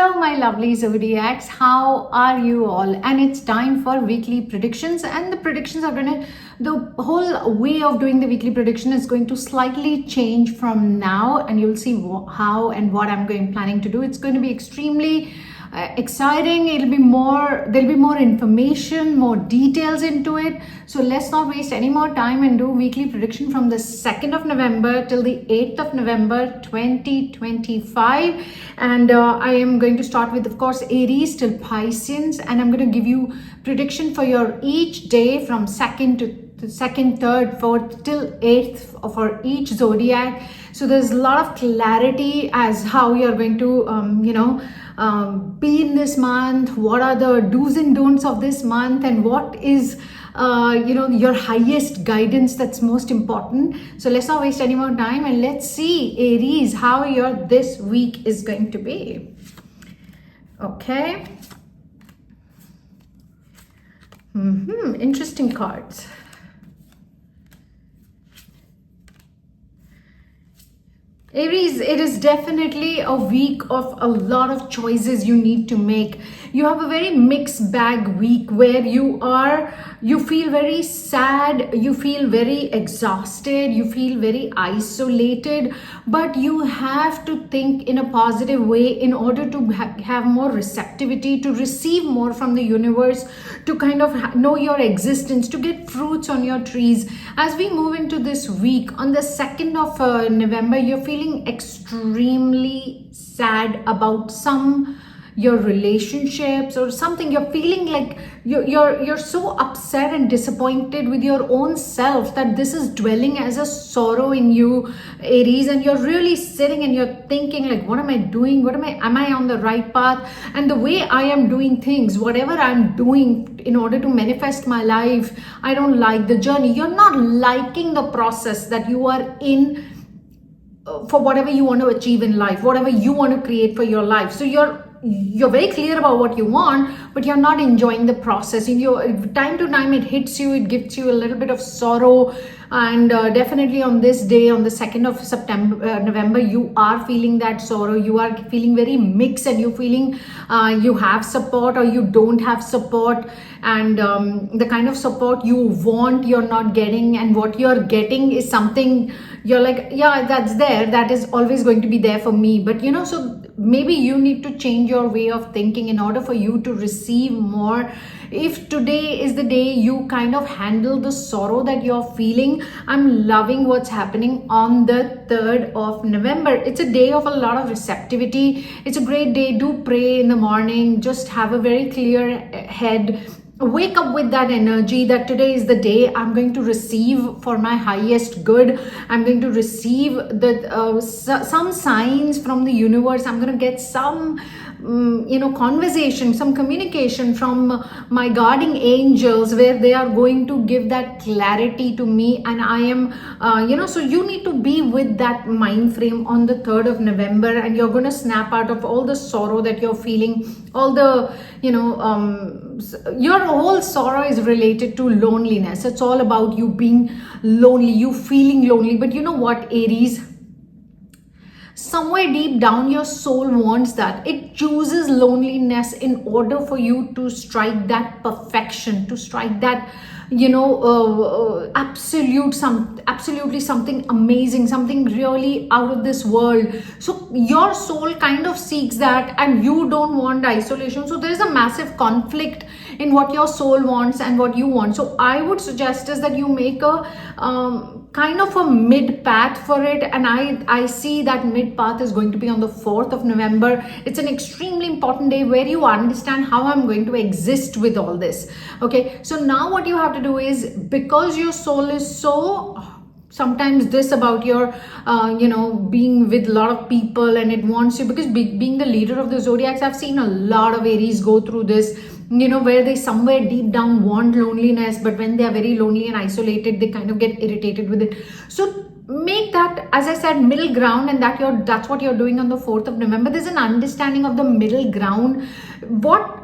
Hello my lovely zodiacs, how are you all? And it's time for weekly predictions, and the predictions are the whole way of doing the weekly prediction is going to slightly change from now, and you'll see how and what I'm planning to do. It's going to be extremely exciting. There'll be more information, more details into it. So let's not waste any more time and do weekly prediction from the 2nd of November till the 8th of November 2025. And I am going to start with, of course, Aries till Pisces, and I'm going to give you prediction for your each day from 2nd to 2nd, 3rd, 4th till 8th for each zodiac. So there's a lot of clarity as how you're going to be in this month, what are the do's and don'ts of this month, and what is your highest guidance that's most important. So let's not waste any more time and let's see, Aries, how your this week is going to be. Okay. Interesting cards. Aries, it is definitely a week of a lot of choices you need to make. You have a very mixed bag week where you feel very sad, you feel very exhausted, you feel very isolated, but you have to think in a positive way in order to have more receptivity, to receive more from the universe, to kind of know your existence, to get fruits on your trees. As we move into this week, on the 2nd of November, you're feeling extremely sad about your relationships or something. You're feeling like you're so upset and disappointed with your own self that this is dwelling as a sorrow in you, Aries, and you're really sitting and you're thinking like, what am I doing? Am I on the right path? And the way I am doing things, whatever I'm doing in order to manifest my life, I don't like the journey. You're not liking the process that you are in for whatever you want to achieve in life, whatever you want to create for your life. So you're very clear about what you want, but you're not enjoying the process. Time to time it hits you, it gives you a little bit of sorrow. And definitely on this day, on the 2nd of November, you are feeling that sorrow. You are feeling very mixed, and you're feeling you have support or you don't have support. And the kind of support you want, you're not getting, and what you're getting is something you're like, yeah, that's there, that is always going to be there for me. But so maybe you need to change your way of thinking in order for you to receive more. If today is the day you kind of handle the sorrow that you're feeling, I'm loving what's happening on the 3rd of November. It's a day of a lot of receptivity. It's a great day. Do pray in the morning. Just have a very clear head. Wake up with that energy that today is the day I'm going to receive for my highest good. I'm going to receive some signs from the universe. I'm going to get some conversation, some communication from my guarding angels, where they are going to give that clarity to me. And I am so you need to be with that mind frame on the 3rd of November, and you're going to snap out of all the sorrow that you're feeling. All the your whole sorrow is related to loneliness. It's all about you being lonely, you feeling lonely. But you know what, Aries, somewhere deep down your soul wants that. It chooses loneliness in order for you to strike that perfection, to strike that absolutely something amazing, something really out of this world. So your soul kind of seeks that, and you don't want isolation. So there's a massive conflict in what your soul wants and what you want. So I would suggest is that you make a kind of a mid path for it, and I see that mid path is going to be on the 4th of November. It's an extremely important day where you understand how I'm going to exist with all this. Okay, so now what you have to do is, because your soul is so sometimes this about your being with a lot of people, and it wants you, because being the leader of the zodiacs, I've seen a lot of Aries go through this, where they somewhere deep down want loneliness, but when they are very lonely and isolated, they kind of get irritated with it. So make that, as I said, middle ground, and that's what you're doing on the 4th of November. There's an understanding of the middle ground. What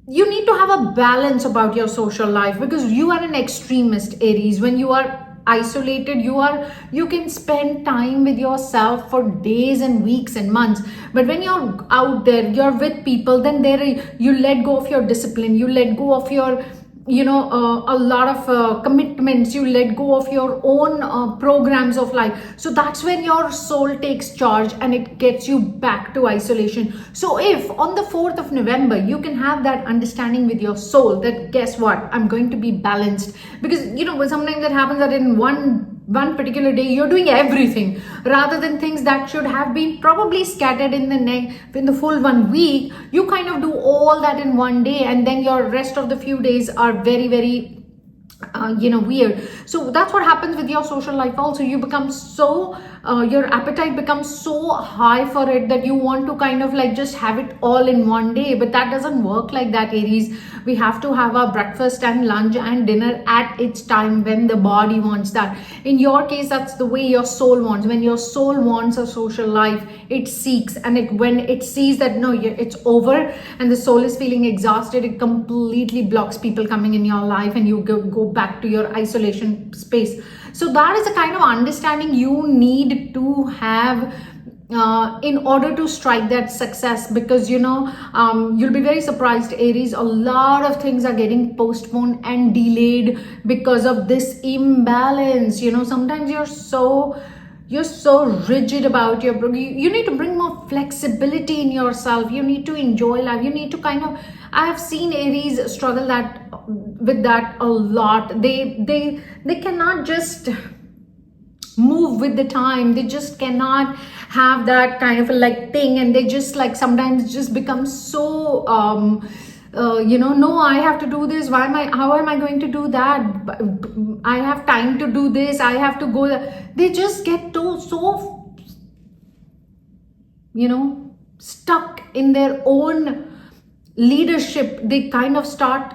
you need to have a balance about your social life, because you are an extremist, Aries, when you are isolated, you can spend time with yourself for days and weeks and months. But when you're out there, you're with people, then you let go of your discipline, you let go of your a lot of commitments, you let go of your own programs of life. So that's when your soul takes charge and it gets you back to isolation. So if on the 4th of November you can have that understanding with your soul that, guess what, I'm going to be balanced, because sometimes that happens that in one particular day you're doing everything, rather than things that should have been probably scattered in the full 1 week. You kind of do all that in one day, and then your rest of the few days are very, very weird. So that's what happens with your social life also. You become so your appetite becomes so high for it that you want to kind of like just have it all in one day. But that doesn't work like that, Aries. We have to have our breakfast and lunch and dinner at its time when the body wants that. In your case, that's the way your soul wants. When your soul wants a social life, it seeks, and when it sees that no, it's over and the soul is feeling exhausted, it completely blocks people coming in your life, and you go back to your isolation space. So that is the kind of understanding you need to have in order to strike that success, because you'll be very surprised, Aries, a lot of things are getting postponed and delayed because of this imbalance. Sometimes you're so rigid about you need to bring more flexibility in yourself. You need to enjoy life. You need to I have seen Aries struggle with that a lot. They cannot just move with the time. They just cannot have that kind of a thing, and they just sometimes just become so no, I have to do this. How am I going to do that? I have time to do this. I have to go there. They just get so stuck in their own leadership. They kind of start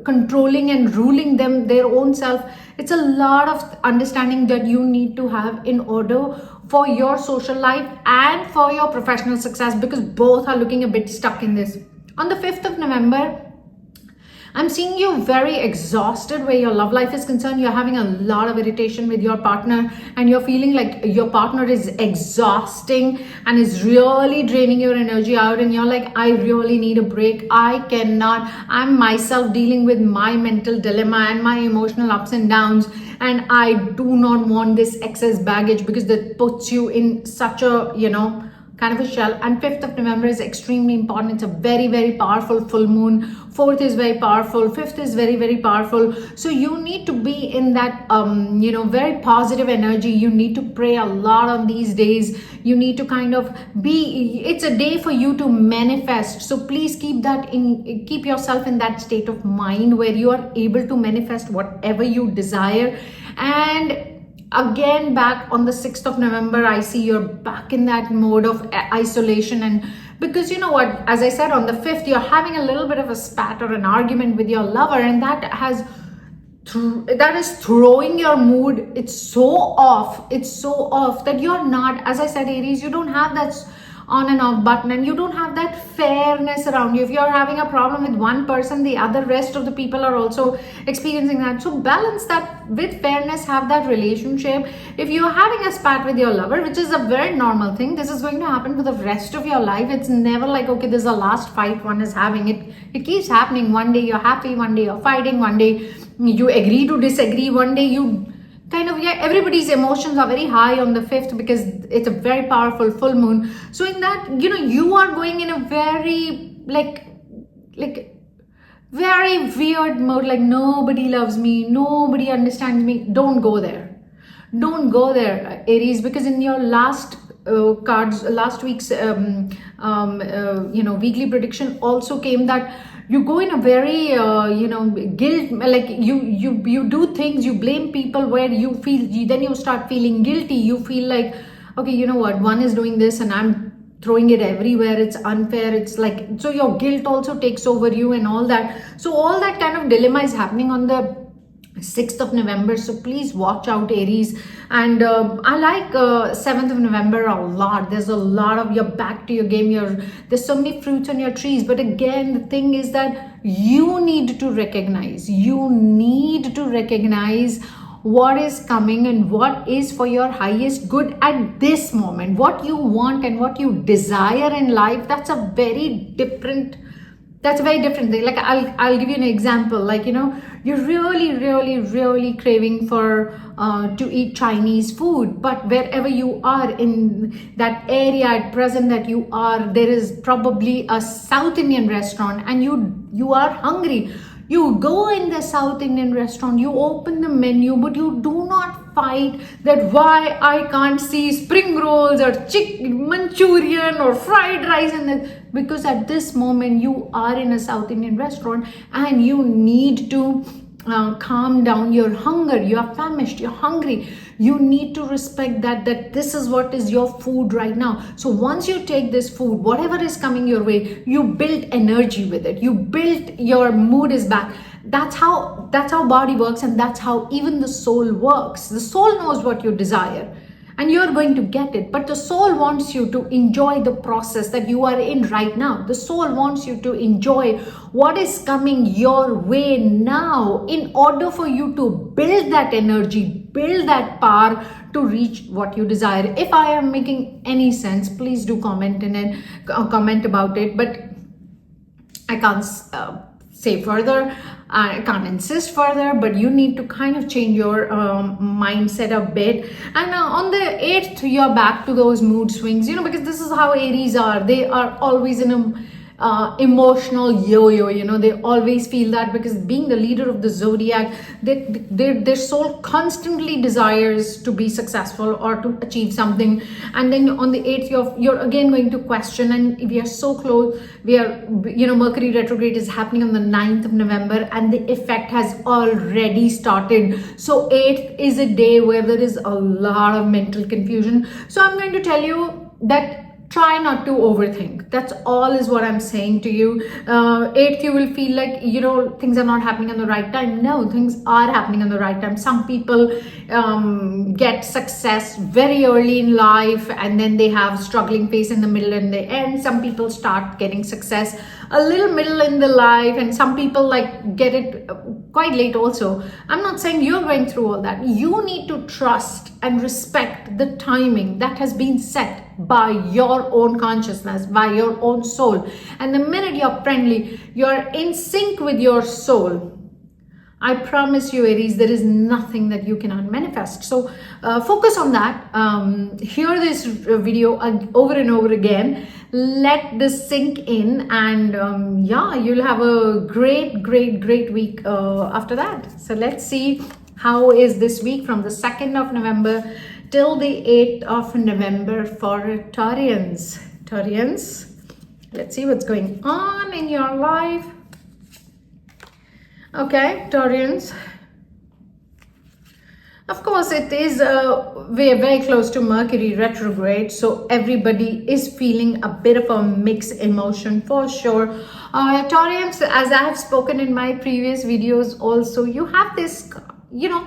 controlling and ruling their own self. It's a lot of understanding that you need to have in order for your social life and for your professional success, because both are looking a bit stuck in this. On the 5th of November, I'm seeing you very exhausted where your love life is concerned. You're having a lot of irritation with your partner, and you're feeling like your partner is exhausting and is really draining your energy out, and you're like, I really need a break. I'm myself dealing with my mental dilemma and my emotional ups and downs, and I do not want this excess baggage, because that puts you in such a kind of a shell. And 5th of November is extremely important. It's a very, very powerful full moon. 4th is very powerful. 5th is very, very powerful. So you need to be in that very positive energy. You need to pray a lot on these days. You need to it's a day for you to manifest. So please keep yourself in that state of mind where you are able to manifest whatever you desire. And again, back on the 6th of November, I see you're back in that mode of isolation. And because as I said, on the 5th, you're having a little bit of a spat or an argument with your lover, and that is throwing your mood. It's so off that you're not, as I said, Aries, you don't have that on and off button, and you don't have that fairness around you. If you're having a problem with one person, the rest of the people are also experiencing that. So balance that with fairness, have that relationship. If you're having a spat with your lover, which is a very normal thing, this is going to happen for the rest of your life. It's never like, okay, this is the last fight one is having. It keeps happening. One day you're happy, one day you're fighting, one day you agree to disagree, one day you everybody's emotions are very high on the 5th, because it's a very powerful full moon. So in that, you are going in a very very weird mode, like nobody loves me, nobody understands me. Don't go there, Aries, because in your last week's weekly prediction also came that you go in a very guilt, like you do things, you blame people where then you start feeling guilty. You feel like, okay, one is doing this and I'm throwing it everywhere, it's unfair. It's like, so your guilt also takes over you and all that. So all that kind of dilemma is happening on the 6th of November. So please watch out, Aries. And I like 7th of November a lot. There's a lot of, you're back to your game. There's so many fruits on your trees. But again, the thing is that you need to recognize what is coming and what is for your highest good at this moment. What you want and what you desire in life, that's a very different thing. Like I'll give you an example. Like, you know, you're really craving for to eat Chinese food, but wherever you are in that area at present that you are, there is probably a South Indian restaurant, and you are hungry. You go in the South Indian restaurant, you open the menu, but you do not fight that why I can't see spring rolls or Manchurian or fried rice in this, because at this moment you are in a South Indian restaurant and you need to calm down your hunger. You are famished, you're hungry. You need to respect that this is what is your food right now. So once you take this food, whatever is coming your way, you build energy with it. You build, your mood is back. That's how body works, and that's how even the soul works. The soul knows what you desire, and you're going to get it. But the soul wants you to enjoy the process that you are in right now. The soul wants you to enjoy what is coming your way now, in order for you to build that energy, build that power to reach what you desire. If I am making any sense, please do comment in it, comment about it. But I can't say further, I can't insist further, but you need to kind of change your mindset a bit. And on the 8th, you're back to those mood swings, you know, because this is how Aries are. They are always in a emotional yo-yo, you know. They always feel that, because being the leader of the zodiac, their soul constantly desires to be successful or to achieve something. And then on the 8th, you're again going to question, and we are so close. We are, you know, Mercury retrograde is happening on the 9th of November, and the effect has already started. So 8th is a day where there is a lot of mental confusion. So I'm going to tell you that try not to overthink. That's all is what I'm saying to you. 8th, you will feel like, you know, things are not happening on the right time. No, things are happening on the right time. Some people get success very early in life, and then they have struggling phase in the middle and the end. Some people start getting success a little middle in the life, and some people like get it quite late also. I'm not saying you're going through all that. You need to trust and respect the timing that has been set by your own consciousness, by your own soul. And the minute you're friendly, you're in sync with your soul, I promise you, Aries, there is nothing that you cannot manifest. So focus on that. Hear this video over and over again. Let this sink in, and yeah, you'll have a great week after that. So let's see how is this week from the 2nd of November till the 8th of November for Taurians. Let's see what's going on in your life. Okay, Taurians. Of course, it is we're very close to Mercury retrograde, so everybody is feeling a bit of a mixed emotion for sure. Taurians, as I have spoken in my previous videos also, you have this, you know,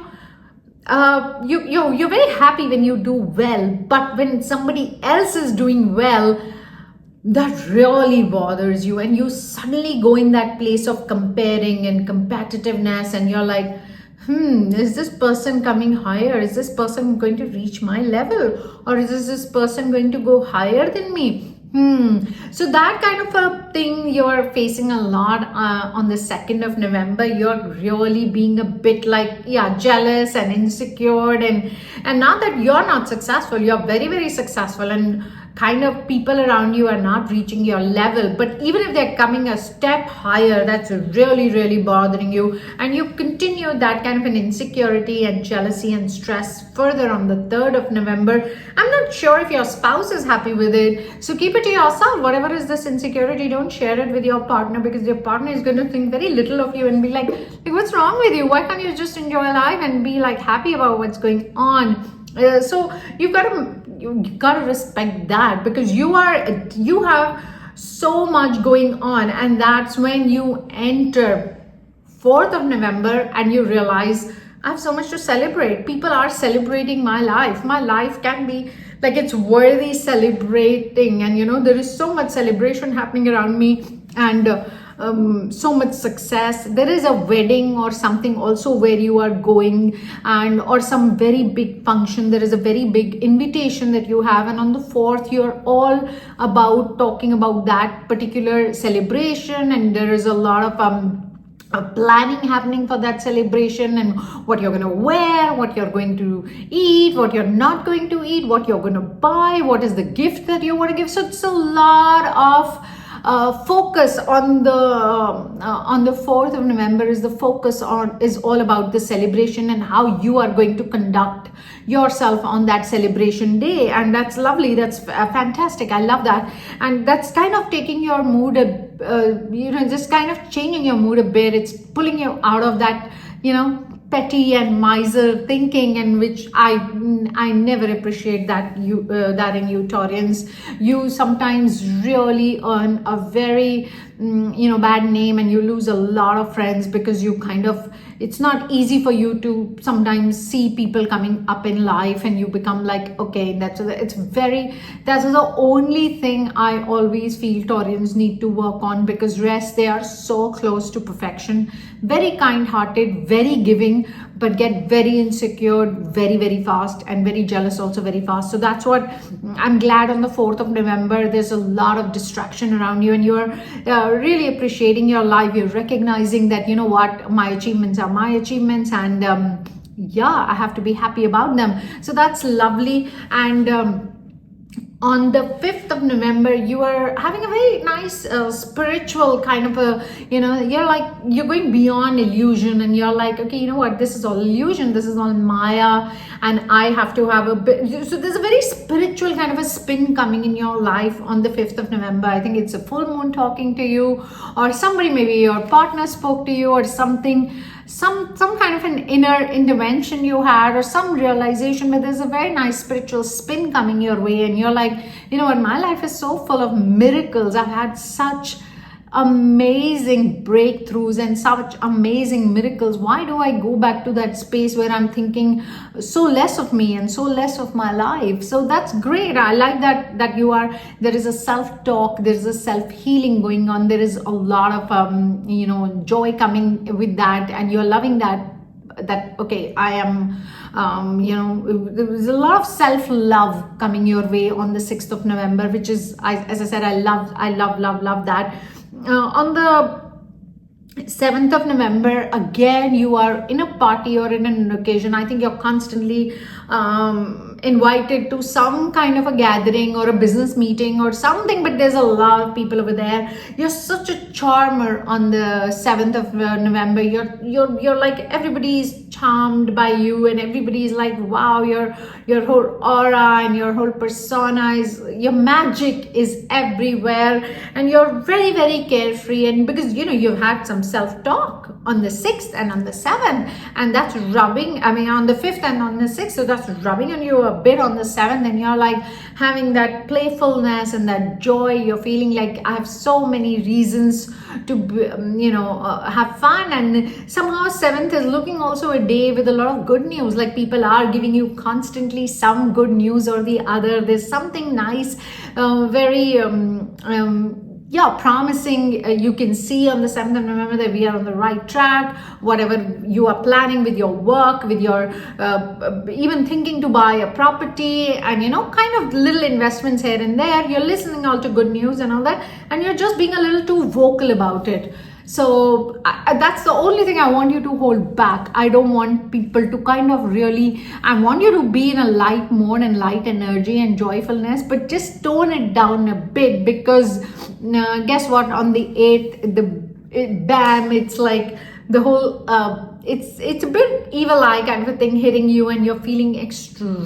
you're very happy when you do well, but when somebody else is doing well, that really bothers you, and you suddenly go in that place of comparing and competitiveness, and you're like, is this person coming higher? Is this person going to reach my level? Or is this person going to go higher than me? So that kind of a thing you're facing a lot on the 2nd of November. You're really being a bit like, yeah, jealous and insecure, and now that you're not successful, you're very successful, and kind of people around you are not reaching your level. But even if they're coming a step higher, that's really bothering you, and you continue that kind of an insecurity and jealousy and stress further on the 3rd of November. I'm not sure if your spouse is happy with it, so keep it to yourself. Whatever is this insecurity, don't share it with your partner, because your partner is going to think very little of you and be like, what's wrong with you? Why can't you just enjoy life and be like happy about what's going on? So you gotta respect that, because you have so much going on, and that's when you enter 4th of November and you realize, I have so much to celebrate. People are celebrating my life. My life can be like, it's worthy celebrating, and you know, there is so much celebration happening around me, and so much success. There is a wedding or something also where you are going, and or some very big function. There is a very big invitation that you have, and on the 4th you're all about talking about that particular celebration, and there is a lot of planning happening for that celebration, and what you're going to wear, what you're going to eat, what you're not going to eat, what you're going to buy, what is the gift that you want to give. So it's a lot of focus on the 4th of November. Is the focus on is all about the celebration and how you are going to conduct yourself on that celebration day. And that's lovely. That's fantastic. I love that. And that's kind of taking your mood just kind of changing your mood a bit. It's pulling you out of that petty and miser thinking, and which I never appreciate that that in you, Taurians. You sometimes really earn a very bad name, and you lose a lot of friends because you it's not easy for you to sometimes see people coming up in life, and you become like, okay, that's the only thing I always feel Taurians need to work on, because rest, they are so close to perfection, very kind-hearted, very giving, but get very insecure very, very fast, and very jealous also very fast. So that's what I'm glad on the 4th of November, there's a lot of distraction around you, and you're really appreciating your life. You're recognizing that, what, my achievements are my achievements, and I have to be happy about them. So that's lovely. And on the 5th of November, you are having a very nice spiritual kind of you're going beyond illusion, and you're like, okay, you know what, this is all illusion, this is all Maya, and I have to have a bit. So there's a very spiritual kind of a spin coming in your life on the 5th of November. I think it's a full moon talking to you, or somebody, maybe your partner spoke to you, or something, some kind of an inner intervention you had, or some realization, but there's a very nice spiritual spin coming your way, and you're like, you know what, my life is so full of miracles. I've had such amazing breakthroughs and such amazing miracles. Why do I go back to that space where I'm thinking so less of me and so less of my life? So that's great. I like that there is a self-talk, there is a self-healing going on, there is a lot of joy coming with that, and you're loving that okay, I am there's a lot of self-love coming your way on the 6th of November, which is, as I said, I love that. On the 7th of November, again, you are in a party or in an occasion. I think you're constantly invited to some kind of a gathering or a business meeting or something, but there's a lot of people over there. You're such a charmer on the 7th of November. You're like, everybody's charmed by you, and everybody's like, wow, your whole aura and your whole persona your magic is everywhere, and you're very, very carefree. And because you've had some self-talk on the 6th and on the 7th, and that's rubbing, on the 5th and on the 6th, so that's rubbing on you a bit on the 7th, and you're like having that playfulness and that joy. You're feeling like, I have so many reasons to have fun. And somehow 7th is looking also a day with a lot of good news, like people are giving you constantly some good news or the other. There's something nice, very promising. You can see on the 7th of November that we are on the right track. Whatever you are planning with your work, with your even thinking to buy a property, and kind of little investments here and there, you're listening all to good news and all that, and you're just being a little too vocal about it. So that's the only thing I want you to hold back. I don't want people to I want you to be in a light mode and light energy and joyfulness, but just tone it down a bit, because guess what, on the 8th, bam, it's like the whole, it's a bit evil eye kind of a thing hitting you, and you're feeling extremely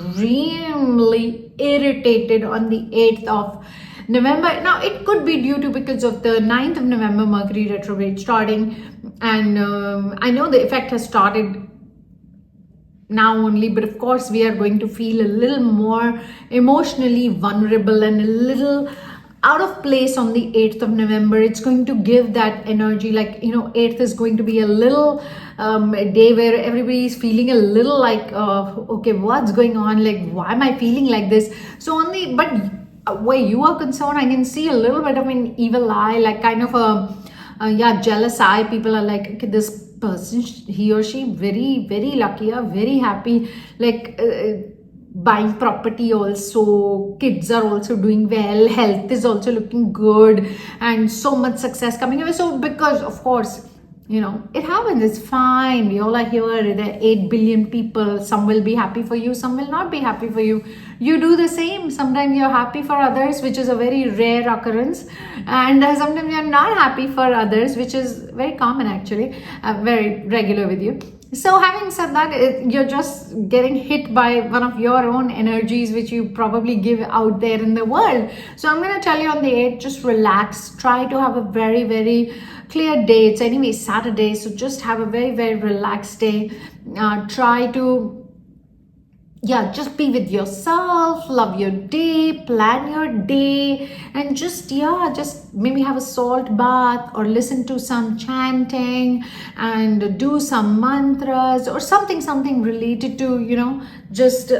irritated on the 8th of November. Now, it could be because of the 9th of November Mercury retrograde starting, and I know the effect has started now only, but of course we are going to feel a little more emotionally vulnerable and a little out of place on the 8th of November. It's going to give that energy, like 8th is going to be a little a day where everybody is feeling a little like okay, what's going on, like why am I feeling like this? So but where you are concerned, I can see a little bit of an evil eye, like kind of Yeah, jealous eye. People are like, okay, this person, he or she, very, very lucky, very happy, like buying property also, kids are also doing well, health is also looking good, and so much success coming away. So because of course, it happens, it's fine, we all are here, there are 8 billion people, some will be happy for you, some will not be happy for you. You do the same, sometimes you're happy for others, which is a very rare occurrence, and sometimes you're not happy for others, which is very common actually, very regular with you. So having said that, you're just getting hit by one of your own energies, which you probably give out there in the world. So I'm going to tell you on the 8th, just relax. Try to have a very, very clear day. It's anyway Saturday, so just have a very, very relaxed day. Try to just be with yourself, love your day, plan your day, and just maybe have a salt bath or listen to some chanting and do some mantras or something related to, just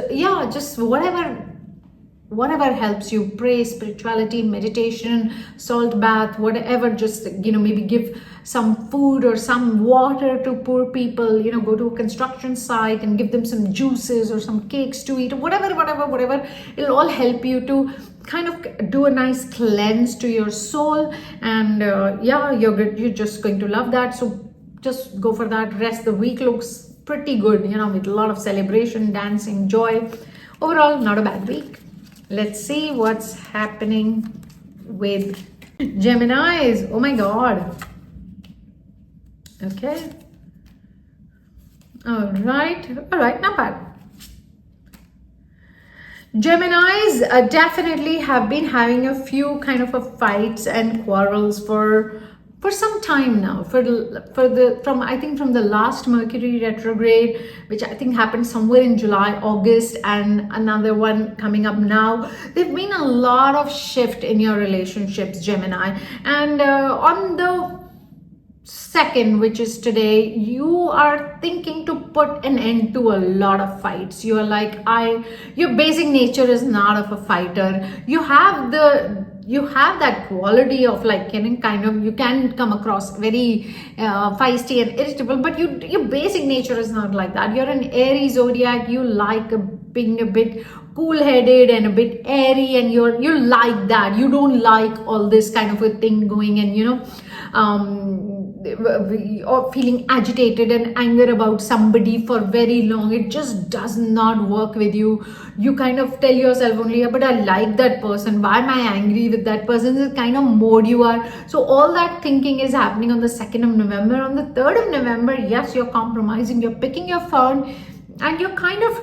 whatever helps you. Pray, spirituality, meditation, salt bath, whatever. Just maybe give some food or some water to poor people, go to a construction site and give them some juices or some cakes to eat, or whatever. It'll all help you to kind of do a nice cleanse to your soul, and you're just going to love that. So just go for that. Rest the week looks pretty good, with a lot of celebration, dancing, joy. Overall, not a bad week. Let's see what's happening with Geminis. Oh my God. Okay. All right, not bad. Geminis definitely have been having a few kind of fights and quarrels for some time now, from the last Mercury retrograde, which I think happened somewhere in July, August, and another one coming up now. There've been a lot of shift in your relationships, Gemini, and on the 2nd, which is today, you are thinking to put an end to a lot of fights. You are like, your basic nature is not of a fighter. You have that quality of like, you can come across very feisty and irritable, but your basic nature is not like that. You're an Aries zodiac. You like being a bit cool-headed and a bit airy, and you like that. You don't like all this kind of a thing going, and or feeling agitated and anger about somebody for very long. It just does not work with you. You kind of tell yourself only, but I like that person, why am I angry with that person? This kind of mode you are. So all that thinking is happening on the 2nd of November. On the 3rd of November, yes, you're compromising, you're picking your phone, and you're kind of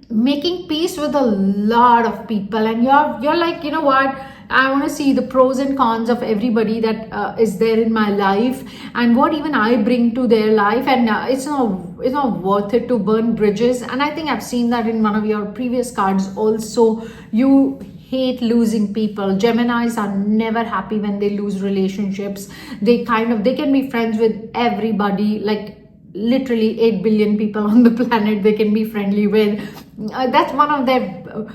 making peace with a lot of people, and you're like, you know what, I want to see the pros and cons of everybody that is there in my life, and what even I bring to their life, and it's not worth it to burn bridges. And I think I've seen that in one of your previous cards also. You hate losing people. Geminis are never happy when they lose relationships. They can be friends with everybody, like literally 8 billion people on the planet they can be friendly with. That's one of their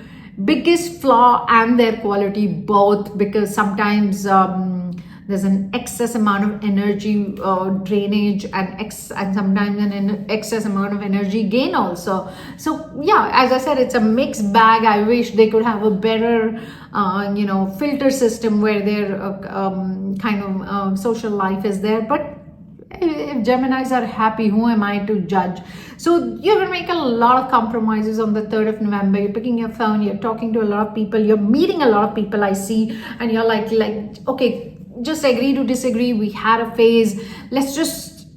biggest flaw and their quality both, because sometimes there's an excess amount of energy drainage and sometimes an excess amount of energy gain also. So yeah, as I said, it's a mixed bag. I wish they could have a better filter system where their social life is there. But if Geminis are happy, who am I to judge? So you're going to make a lot of compromises on the 3rd of November. You're picking your phone, you're talking to a lot of people, you're meeting a lot of people, I see, and you're like, okay, just agree to disagree. We had a phase. Let's just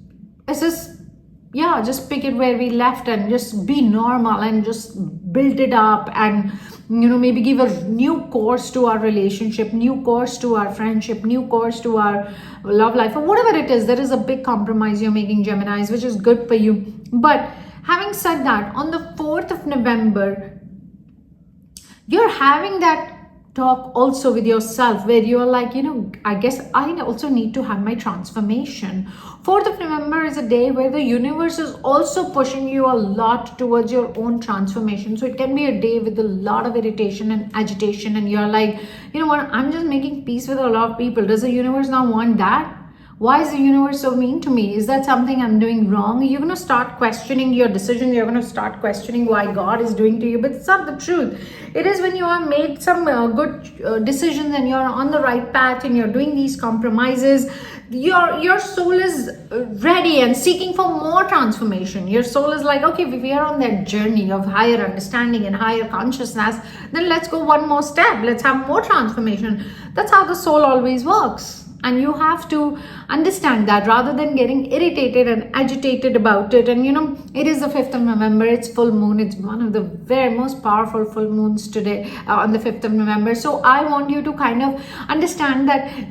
pick it where we left and just be normal and just build it up, and maybe give a new course to our relationship, new course to our friendship, new course to our love life, or whatever it is. There is a big compromise you're making, Geminis, which is good for you. But having said that, on the 4th of November, you're having that talk also with yourself, where you're like, I guess I also need to have my transformation. 4th of November is a day where the universe is also pushing you a lot towards your own transformation. So it can be a day with a lot of irritation and agitation, and you're like, you know what, I'm just making peace with a lot of people. Does the universe not want that? Why is the universe so mean to me? Is that something I'm doing wrong? You're going to start questioning your decision. You're going to start questioning why God is doing to you. But it's not the truth. It is when you have made some good decisions and you're on the right path and you're doing these compromises, your soul is ready and seeking for more transformation. Your soul is like, okay, we are on that journey of higher understanding and higher consciousness. Then let's go one more step. Let's have more transformation. That's how the soul always works. And you have to understand that, rather than getting irritated and agitated about it. And it is the 5th of November, it's full moon. It's one of the very most powerful full moons today, on the 5th of November. So I want you to kind of understand that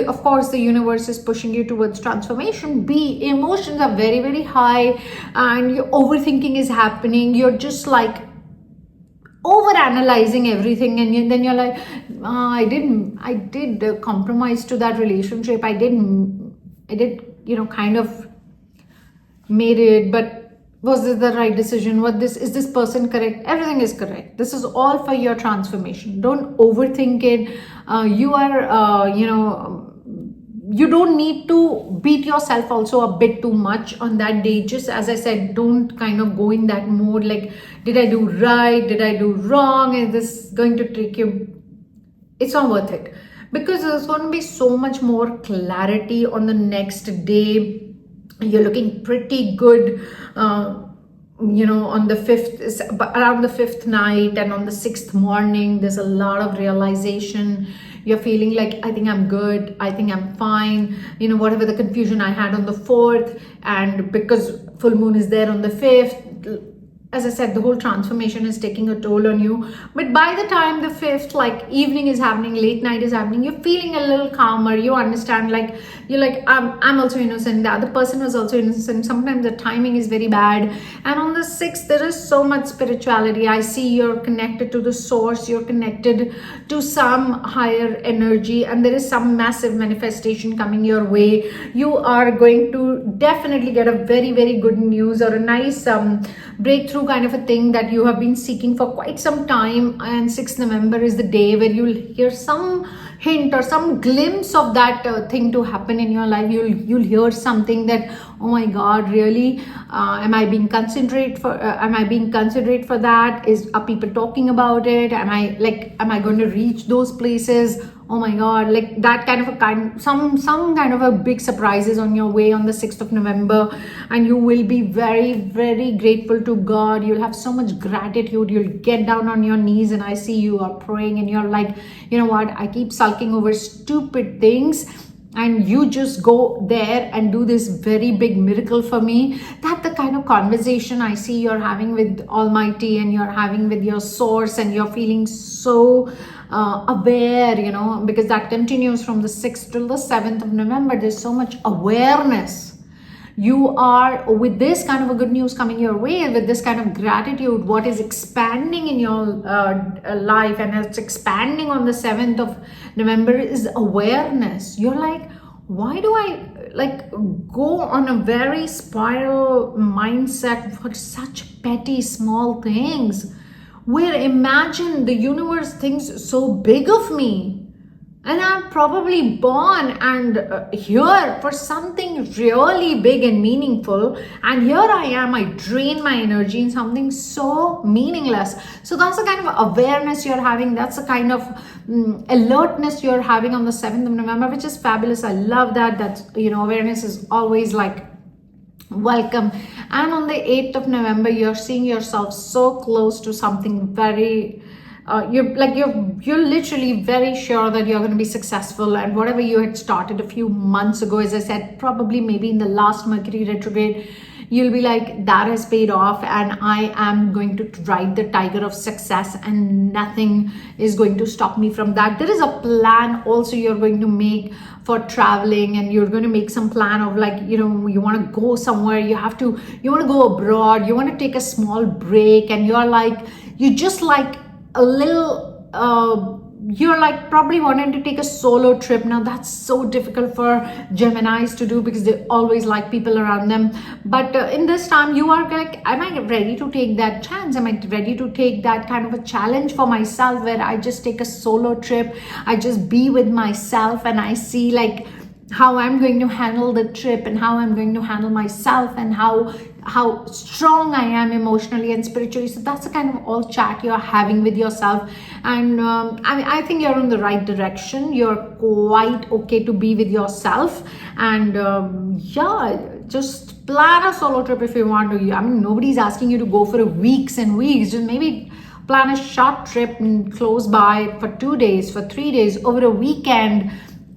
of course the universe is pushing you towards transformation. B, emotions are very, very high, and your overthinking is happening. You're just like over analyzing everything, and then you're like, I did compromise to that relationship. I did kind of made it, but was this the right decision? Is this person correct? Everything is correct. This is all for your transformation. Don't overthink it. You don't need to beat yourself also a bit too much on that day. Just as I said, don't kind of go in that mode like, did I do right? Did I do wrong? Is this going to trick you? It's not worth it, because there's going to be so much more clarity on the next day. You're looking pretty good, on the 5th, around the 5th night, and on the 6th morning, there's a lot of realization. You're feeling like, I think I'm good, I think I'm fine, whatever the confusion I had on the 4th, and because full moon is there on the 5th, as I said, the whole transformation is taking a toll on you. But by the time the 5th, like evening is happening, late night is happening, you're feeling a little calmer. You understand, like, you're like, I'm also innocent. The other person was also innocent. Sometimes the timing is very bad. And on the 6th, there is so much spirituality. I see you're connected to the source. You're connected to some higher energy. And there is some massive manifestation coming your way. You are going to definitely get a very, very good news, or a nice breakthrough kind of a thing that you have been seeking for quite some time. And 6th November is the day where you'll hear some hint or some glimpse of that thing to happen in your life. You'll hear something that, oh my God, really, am I being considerate for that? Are people talking about it? Am I going to reach those places? Oh my God, like that kind of some kind of a big surprises on your way on the 6th of November. And you will be very, very grateful to God. You'll have so much gratitude. You'll get down on your knees, and I see you are praying, and you're like, you know what, I keep sulking over stupid things, and you just go there and do this very big miracle for me. That's the kind of conversation I see you're having with Almighty, and you're having with your source, and you're feeling so aware, because that continues from the 6th till the 7th of November. There's so much awareness. You are, with this kind of a good news coming your way, with this kind of gratitude, what is expanding in your life, and it's expanding on the 7th of November, is awareness. You're like, why do I go on a very spiral mindset for such petty small things, where imagine the universe thinks so big of me, and I'm probably born and here for something really big and meaningful, and here I am, I drain my energy in something so meaningless. So that's the kind of awareness you're having. That's the kind of alertness you're having on the 7th of November, which is fabulous. I love that. That's, awareness is always like welcome. And on the 8th of November, you're seeing yourself so close to something very you're literally very sure that you're going to be successful, and whatever you had started a few months ago, as I said, probably maybe in the last Mercury retrograde, you'll be like, that has paid off, and I am going to ride the tiger of success, and nothing is going to stop me from that. There is a plan also you're going to make for traveling, and you're going to make some plan of you want to go somewhere, you want to go abroad, you want to take a small break, and you just like a little you're like probably wanting to take a solo trip. Now that's so difficult for Geminis to do because they always like people around them. But in this time, you are like, am I ready to take that chance? Am I ready to take that kind of a challenge for myself where I just take a solo trip, I just be with myself, and I see like how I'm going to handle the trip and how I'm going to handle myself and how strong I am emotionally and spiritually. So that's the kind of all chat you're having with yourself. And I think you're in the right direction. You're quite okay to be with yourself. And yeah, just plan a solo trip if you want to. I mean, nobody's asking you to go for weeks and weeks. Just maybe plan a short trip close by for 2 days, for 3 days, over a weekend,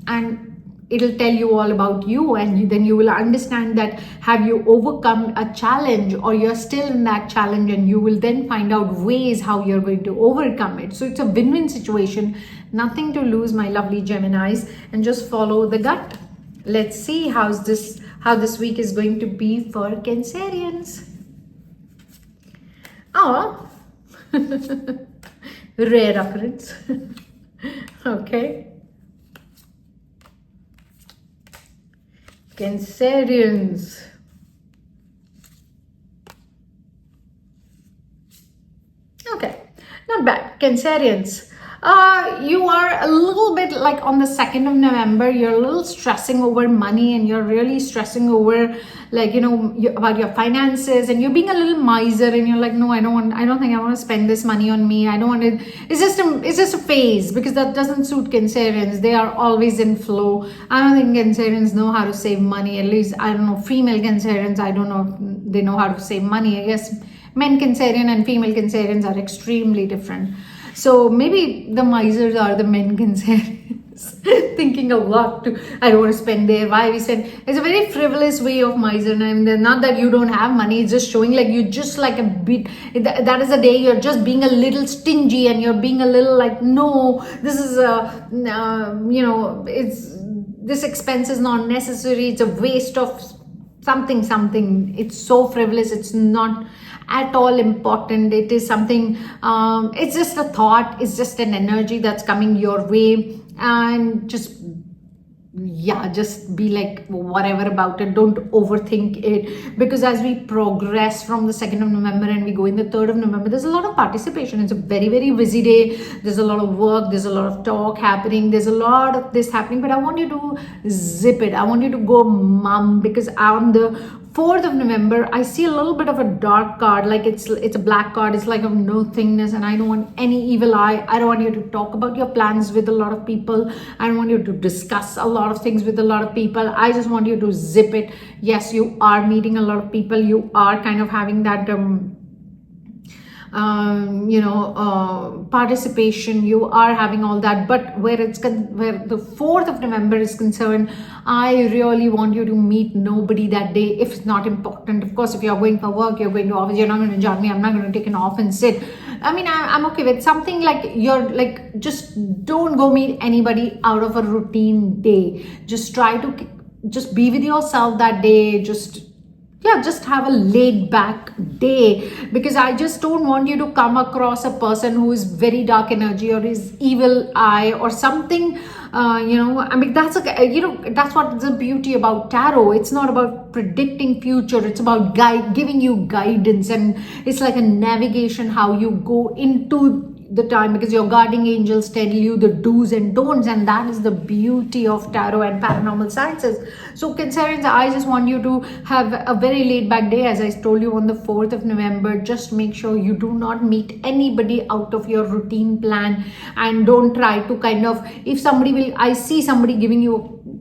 and it'll tell you all about you, and then you will understand that have you overcome a challenge or you're still in that challenge, and you will then find out ways how you're going to overcome it. So it's a win-win situation, nothing to lose, my lovely Geminis, and just follow the gut. Let's see how this week is going to be for Cancerians. Oh, rare occurrence. Okay. Cancerians. Okay, not bad. Cancerians. You are a little bit like on the 2nd of November, you're a little stressing over money, and you're really stressing over like, you know, about your finances, and you're being a little miser, and you're like, no, I don't think I want to spend this money on me. I don't want it. It's just a phase, because that doesn't suit Cancerians. They are always in flow. I don't think Cancerians know how to save money. At least, I don't know, female Cancerians, I don't know if they know how to save money. I guess men Cancerian and female Cancerians are extremely different. So maybe the misers are the men Cancerians, thinking a lot to, I don't want to spend there. Why we spend? It's a very frivolous way of miser. And not that you don't have money, it's just showing like you just like a bit, that is a day you're just being a little stingy, and you're being a little like, no, this is you know, this expense is not necessary. It's a waste of something. It's so frivolous. It's not at all important. It is something, it's just a thought, it's just an energy that's coming your way, and just be like whatever about it. Don't overthink it, because as we progress from the 2nd of November and we go in the 3rd of November, there's a lot of participation. It's a very, very busy day. There's a lot of work, there's a lot of talk happening, there's a lot of this happening, but I want you to zip it. I want you to go mum, because on the 4th of November, I see a little bit of a dark card, like it's a black card. It's like of nothingness, and I don't want any evil eye. I don't want you to talk about your plans with a lot of people. I don't want you to discuss a lot of things with a lot of people. I just want you to zip it. Yes, you are meeting a lot of people. You are kind of having that participation. You are having all that, but where the 4th of November is concerned, I really want you to meet nobody that day if it's not important. Of course, if you're going for work, you're going to office, you're not going to join me. I'm not going to take an off and sit. I mean, I'm okay with something like you're like, just don't go meet anybody out of a routine day. Just try to just be with yourself that day. Just have a laid back day, because I just don't want you to come across a person who is very dark energy or is evil eye or something. I mean, that's that's what the beauty about tarot. It's not about predicting future. It's about giving you guidance, and it's like a navigation how you go into the time, because your guardian angels tell you the do's and don'ts, and that is the beauty of tarot and paranormal sciences. So Cancerians, I just want you to have a very laid back day, as I told you, on the 4th of November. Just make sure you do not meet anybody out of your routine plan, and don't try to kind of, if I see somebody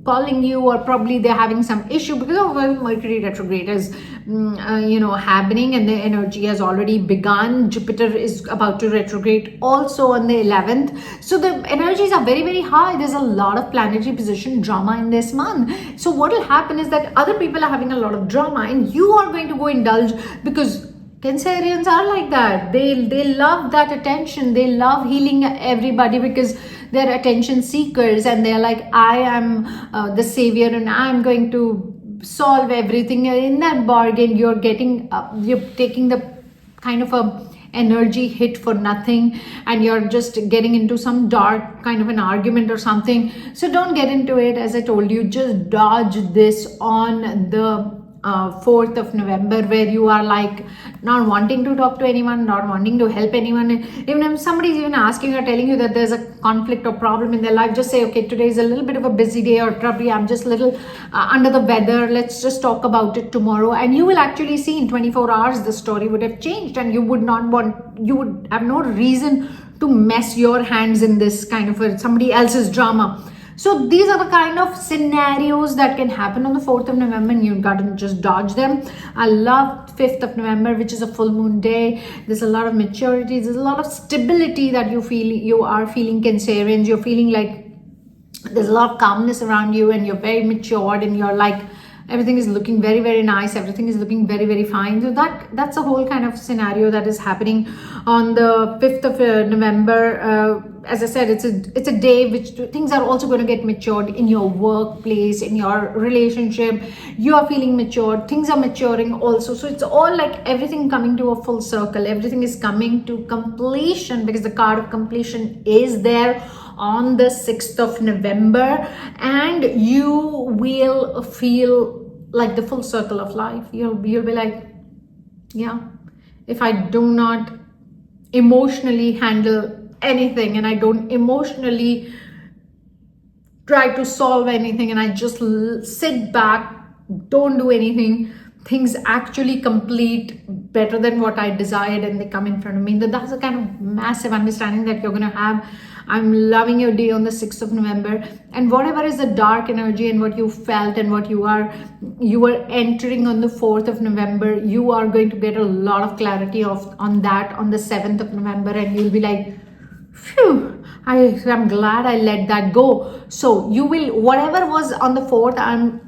calling you, or probably they're having some issue because of Mercury retrograde is happening, and the energy has already begun. Jupiter is about to retrograde also on the 11th, so the energies are very, very high. There's a lot of planetary position drama in this month. So what will happen is that other people are having a lot of drama, and you are going to go indulge, because Cancerians are like that. They love that attention. They love healing everybody, because they're attention seekers, and they're like, I am the savior, and I'm going to solve everything. In that bargain, you're taking the kind of a energy hit for nothing, and you're just getting into some dark kind of an argument or something. So don't get into it. As I told you, just dodge this on the 4th of November, where you are like not wanting to talk to anyone, not wanting to help anyone. Even if somebody's even asking or telling you that there's a conflict or problem in their life, just say, okay, today is a little bit of a busy day, or probably I'm just a little under the weather, let's just talk about it tomorrow. And you will actually see in 24 hours the story would have changed, and you would have no reason to mess your hands in this kind of somebody else's drama. So these are the kind of scenarios that can happen on the 4th of November, and you've got to just dodge them. I love 5th of November, which is a full moon day. There's a lot of maturity. There's a lot of stability that you are feeling, Cancerians. You're feeling like there's a lot of calmness around you, and you're very matured, and you're like, everything is looking very, very nice. Everything is looking very, very fine. So that's a whole kind of scenario that is happening on the 5th of November. As I said, it's a day which things are also going to get matured in your workplace, in your relationship. You are feeling matured. Things are maturing also. So it's all like everything coming to a full circle. Everything is coming to completion, because the card of completion is there on the 6th of November, and you will feel like the full circle of life. You'll be like, yeah, if I do not emotionally handle anything, and I don't emotionally try to solve anything, and I just sit back, don't do anything, things actually complete better than what I desired, and they come in front of me. That's a kind of massive understanding that you're going to have. I'm loving your day on the 6th of November, and whatever is the dark energy and what you felt and what you are entering on the 4th of November, you are going to get a lot of clarity on that on the 7th of November, and you'll be like, phew, I'm glad I let that go. So you will, whatever was on the 4th, I'm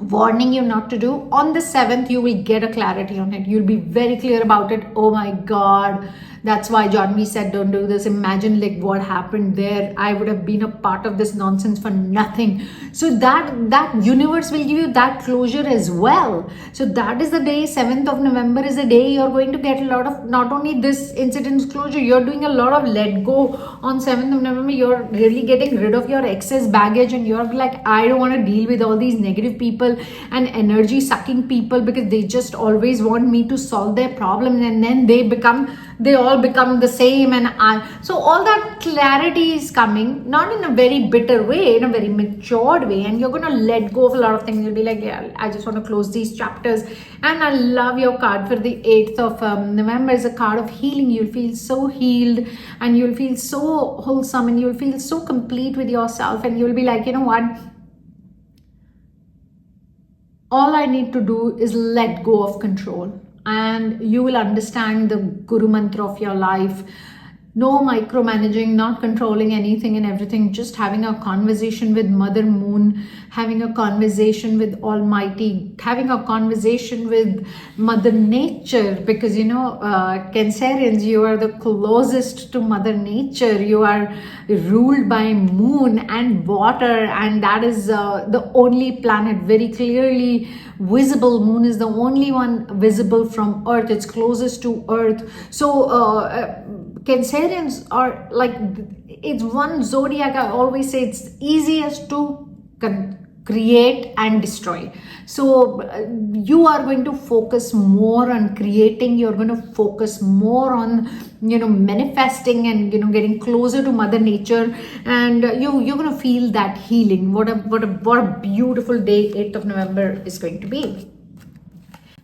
warning you not to do, on the 7th you will get a clarity on it. You'll be very clear about it. Oh my God, that's why John B said don't do this. Imagine like what happened there. I would have been a part of this nonsense for nothing. So that universe will give you that closure as well. So that is the day. 7th of November is the day you're going to get a lot of, not only this incident's closure, you're doing a lot of let go on 7th of November. You're really getting rid of your excess baggage, and you're like, I don't want to deal with all these negative people and energy sucking people, because they just always want me to solve their problems, and then they all become the same. And so all that clarity is coming, not in a very bitter way, in a very matured way, and you're going to let go of a lot of things. You'll be like, yeah, I just want to close these chapters. And I love your card for the 8th of November is a card of healing. You'll feel so healed, and you'll feel so wholesome, and you'll feel so complete with yourself, and you'll be like, you know what, all I need to do is let go of control, and you will understand the Guru Mantra of your life. No micromanaging, not controlling anything and everything, just having a conversation with Mother Moon, having a conversation with Almighty, having a conversation with Mother Nature, because Cancerians, you are the closest to Mother Nature. You are ruled by moon and water, and that is the only planet very clearly visible. Moon is the only one visible from Earth. It's closest to Earth. So Cancerians are like, it's one zodiac, I always say it's easiest to create and destroy. So you are going to focus more on creating. You're going to focus more on manifesting and getting closer to Mother Nature, and you're going to feel that healing. What a beautiful day 8th of November is going to be.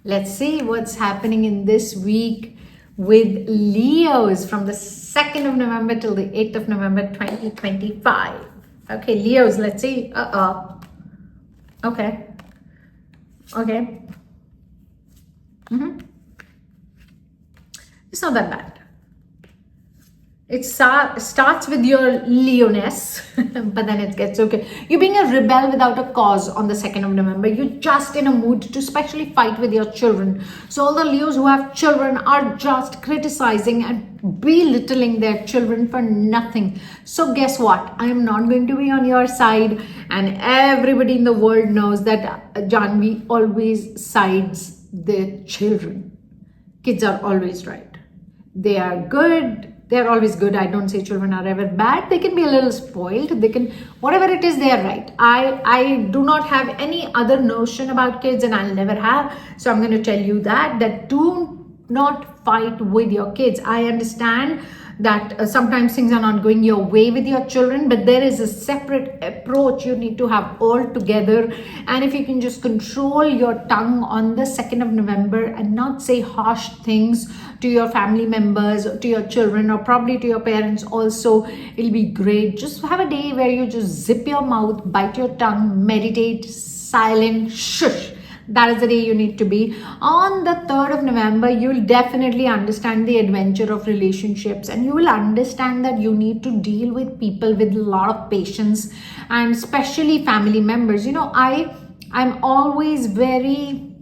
Let's see what's happening in this week with Leos from the 2nd of November till the 8th of November 2025. Okay, Leos, let's see. Okay. It's not that bad. It starts with your Leoness, but then it gets okay. You're being a rebel without a cause on the 2nd of November. You're just in a mood to especially fight with your children. So all the Leos who have children are just criticizing and belittling their children for nothing. So guess what? I am not going to be on your side, and everybody in the world knows that Janvi always sides their children. Kids are always right. They are good. They're always good. I don't say children are ever bad. They can be a little spoiled. They can, whatever it is, they're right. I do not have any other notion about kids, and I'll never have. So I'm going to tell you that do not fight with your kids. I understand that sometimes things are not going your way with your children, but there is a separate approach you need to have all together. And if you can just control your tongue on the 2nd of November and not say harsh things to your family members, to your children, or probably to your parents also, it'll be great. Just have a day where you just zip your mouth, bite your tongue, meditate, silent, shush. That is the day you need to be. On the 3rd of November, you'll definitely understand the adventure of relationships, and you will understand that you need to deal with people with a lot of patience, and especially family members. You know, I'm always very,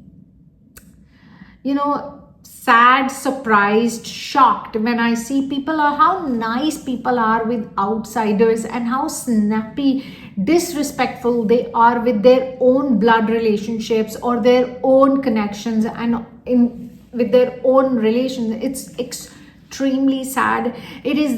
sad, surprised, shocked when I see how nice people are with outsiders and how snappy, disrespectful they are with their own blood relationships or their own connections and with their own relations. It's extremely sad. It is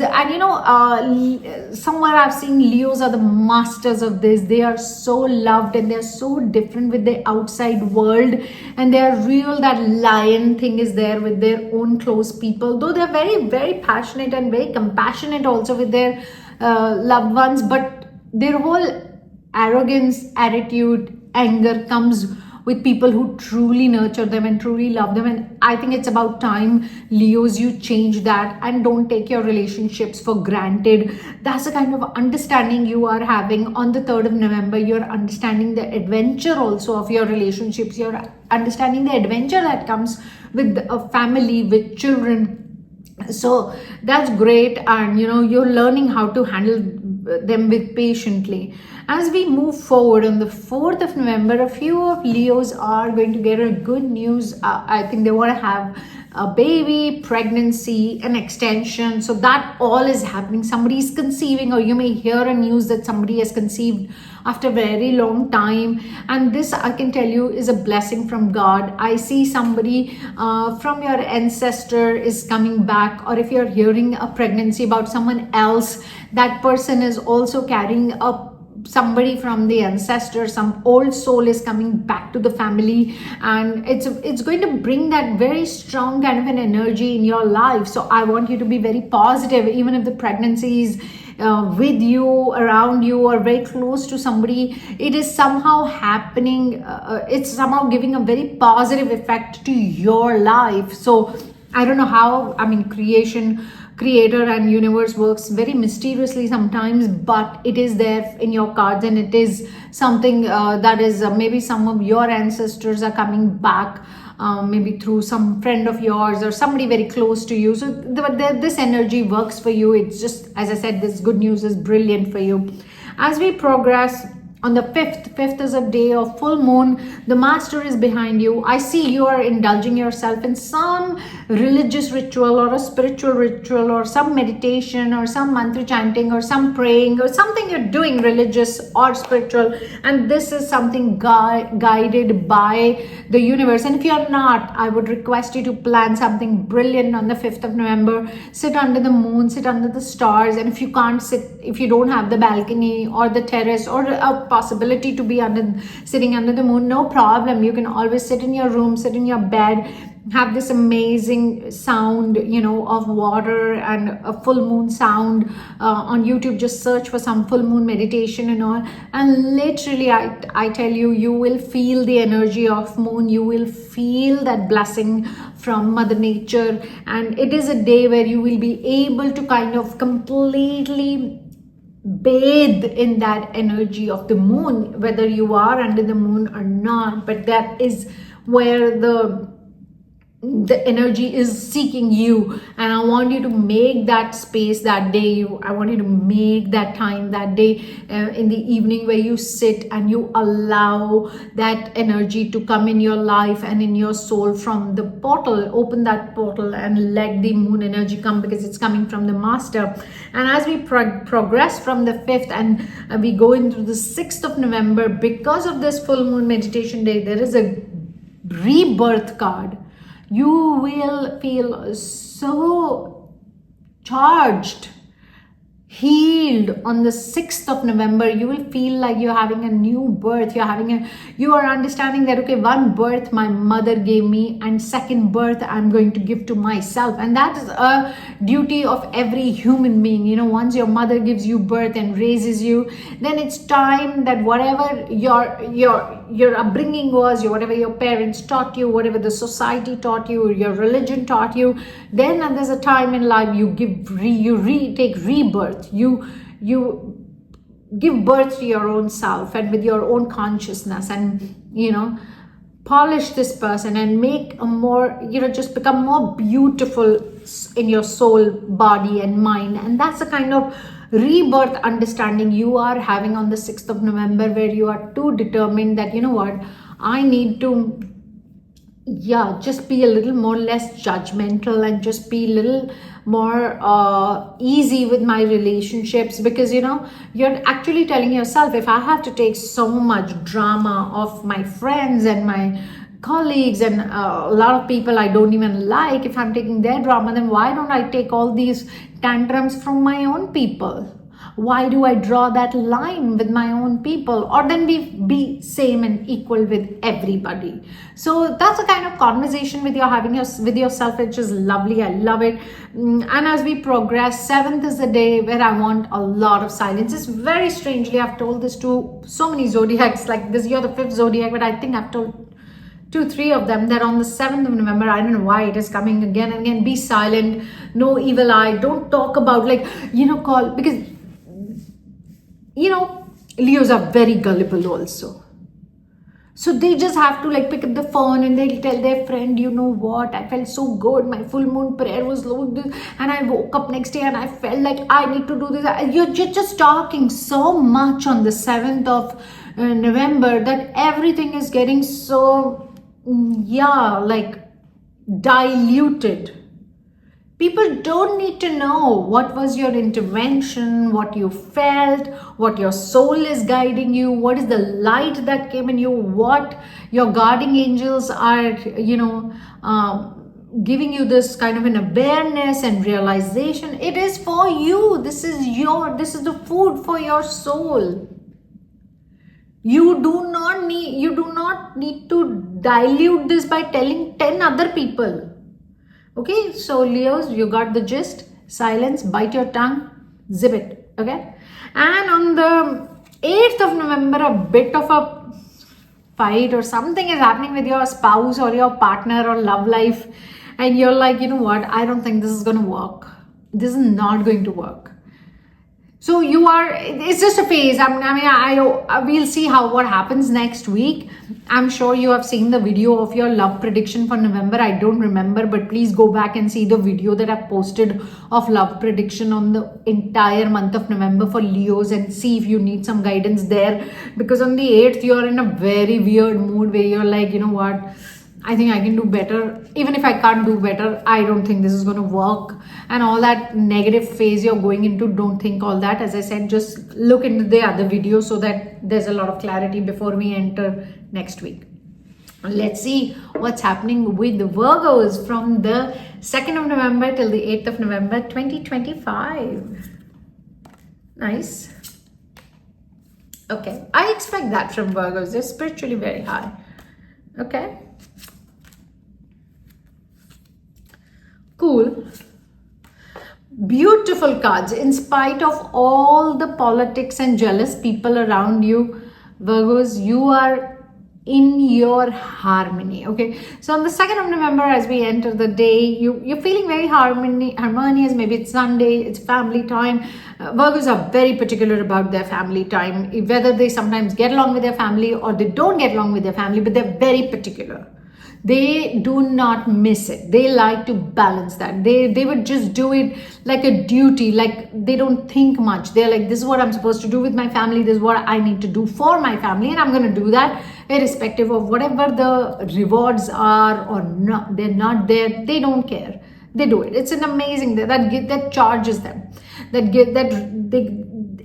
somewhere I've seen Leos are the masters of this. They are so loved and they're so different with the outside world, and they're real. That lion thing is there with their own close people, though they're very, very passionate and very compassionate also with their loved ones, but their whole arrogance, attitude, anger comes with people who truly nurture them and truly love them. And I think it's about time, Leos, you change that and don't take your relationships for granted. That's the kind of understanding you are having on the 3rd of November. You're understanding the adventure also of your relationships. You're understanding the adventure that comes with a family, with children. So that's great. And you're learning how to handle them with patiently. As we move forward on the 4th of November, a few of Leos are going to get a good news. I think they want to have a baby, pregnancy, an extension. So that all is happening. Somebody is conceiving, or you may hear a news that somebody has conceived after a very long time. And this, I can tell you, is a blessing from God. I see somebody from your ancestor is coming back, or if you're hearing a pregnancy about someone else, that person is also carrying somebody from the ancestor. Some old soul is coming back to the family, and it's going to bring that very strong kind of an energy in your life. So I want you to be very positive, even if the pregnancy is with you, around you, or very close to somebody. It is somehow happening. It's somehow giving a very positive effect to your life. So I don't know how, creator and universe works very mysteriously sometimes, but it is there in your cards, and it is something that is maybe some of your ancestors are coming back, maybe through some friend of yours or somebody very close to you. So this energy works for you. It's just, as I said, this good news is brilliant for you. As we progress on the 5th is a day of full moon. The master is behind you. I see you are indulging yourself in some religious ritual or a spiritual ritual or some meditation or some mantra chanting or some praying or something you're doing religious or spiritual. And this is something guided by the universe. And if you're not, I would request you to plan something brilliant on the 5th of November. Sit under the moon, sit under the stars. And if you can't sit, if you don't have the balcony or the terrace or a possibility to be sitting under the moon, no problem. You can always sit in your room, sit in your bed, have this amazing sound, of water and a full moon sound. On YouTube, just search for some full moon meditation and all. And literally, I tell you, you will feel the energy of moon. You will feel that blessing from Mother Nature. And it is a day where you will be able to kind of completely bathe in that energy of the moon, whether you are under the moon or not. But that is where the energy is seeking you, and I want you to make that space that day. I want you to make that time that day in the evening where you sit and you allow that energy to come in your life and in your soul from the portal. Open that portal and let the moon energy come, because it's coming from the master. And as we progress from the 5th and we go into the 6th of November, because of this full moon meditation day, there is a rebirth card. You will feel so charged, healed on the 6th of November. You will feel like you're having a new birth. You are understanding that, okay, one birth my mother gave me, and second birth I'm going to give to myself. And that is a duty of every human being. You know, once your mother gives you birth and raises you, then it's time that whatever your upbringing was, whatever your parents taught you, whatever the society taught you, your religion taught you, then there's a time in life you take rebirth. You give birth to your own self, and with your own consciousness, and polish this person and make a more, just become more beautiful in your soul, body and mind. And that's the kind of rebirth understanding you are having on the 6th of November, where you are too determined that, I need to just be a little more less judgmental, and just be a little more easy with my relationships, because you're actually telling yourself, if I have to take so much drama of my friends and my colleagues and a lot of people I don't even like, if I'm taking their drama, then why don't I take all these tantrums from my own people? Why do I draw that line with my own people? Or then be same and equal with everybody. So that's a kind of conversation with with yourself, which is lovely. I love it. And as we progress, 7th is the day where I want a lot of silence. It's very strangely, I've told this to so many zodiacs, like this, you're the 5th zodiac, but I think I've told 2-3 of them that on the 7th of November, I don't know why it is coming again and again, be silent, no evil eye, don't talk about, call, because Leos are very gullible also. So they just have to pick up the phone and they'll tell their friend, you know what, I felt so good, my full moon prayer was like this, and I woke up next day and I felt like I need to do this. You're just talking so much on the 7th of November that everything is getting so, diluted. People don't need to know what was your intervention, what you felt, what your soul is guiding you, what is the light that came in you, what your guardian angels are, giving you this kind of an awareness and realization. It is for you. This is the food for your soul. You do not need to dilute this by telling 10 other people. Okay, so Leos, you got the gist. Silence, bite your tongue, zip it. Okay, and on the 8th of November, a bit of a fight or something is happening with your spouse or your partner or love life, and you're like, you know what, I don't think this is going to work. This is not going to work. So it's just a phase. We'll see what happens next week. I'm sure you have seen the video of your love prediction for November. I don't remember, but please go back and see the video that I've posted of love prediction on the entire month of November for Leos, and see if you need some guidance there. Because on the 8th, you're in a very weird mood where you're like, you know what, I think I can do better. Even if I can't do better, I don't think this is going to work. And all that negative phase you're going into, don't think all that. As I said, just look into the other video so that there's a lot of clarity before we enter next week. Let's see what's happening with the Virgos from the 2nd of November till the 8th of November 2025. Nice. Okay, I expect that from Virgos. They're spiritually very high. Okay. Cool. Beautiful cards. In spite of all the politics and jealous people around you, Virgos, you are in your harmony. Okay, so on the 2nd of November, as we enter the day, you're feeling very harmonious. Maybe it's Sunday, it's family time. Virgos are very particular about their family time, whether they sometimes get along with their family or they don't get along with their family, but they're very particular. They do not miss it. They like to balance that. They would just do it like a duty, like they don't think much. They're like, this is what I'm supposed to do with my family. This is what I need to do for my family. And I'm going to do that irrespective of whatever the rewards are or not. They're not there. They don't care. They do it. It's an amazing, that charges them.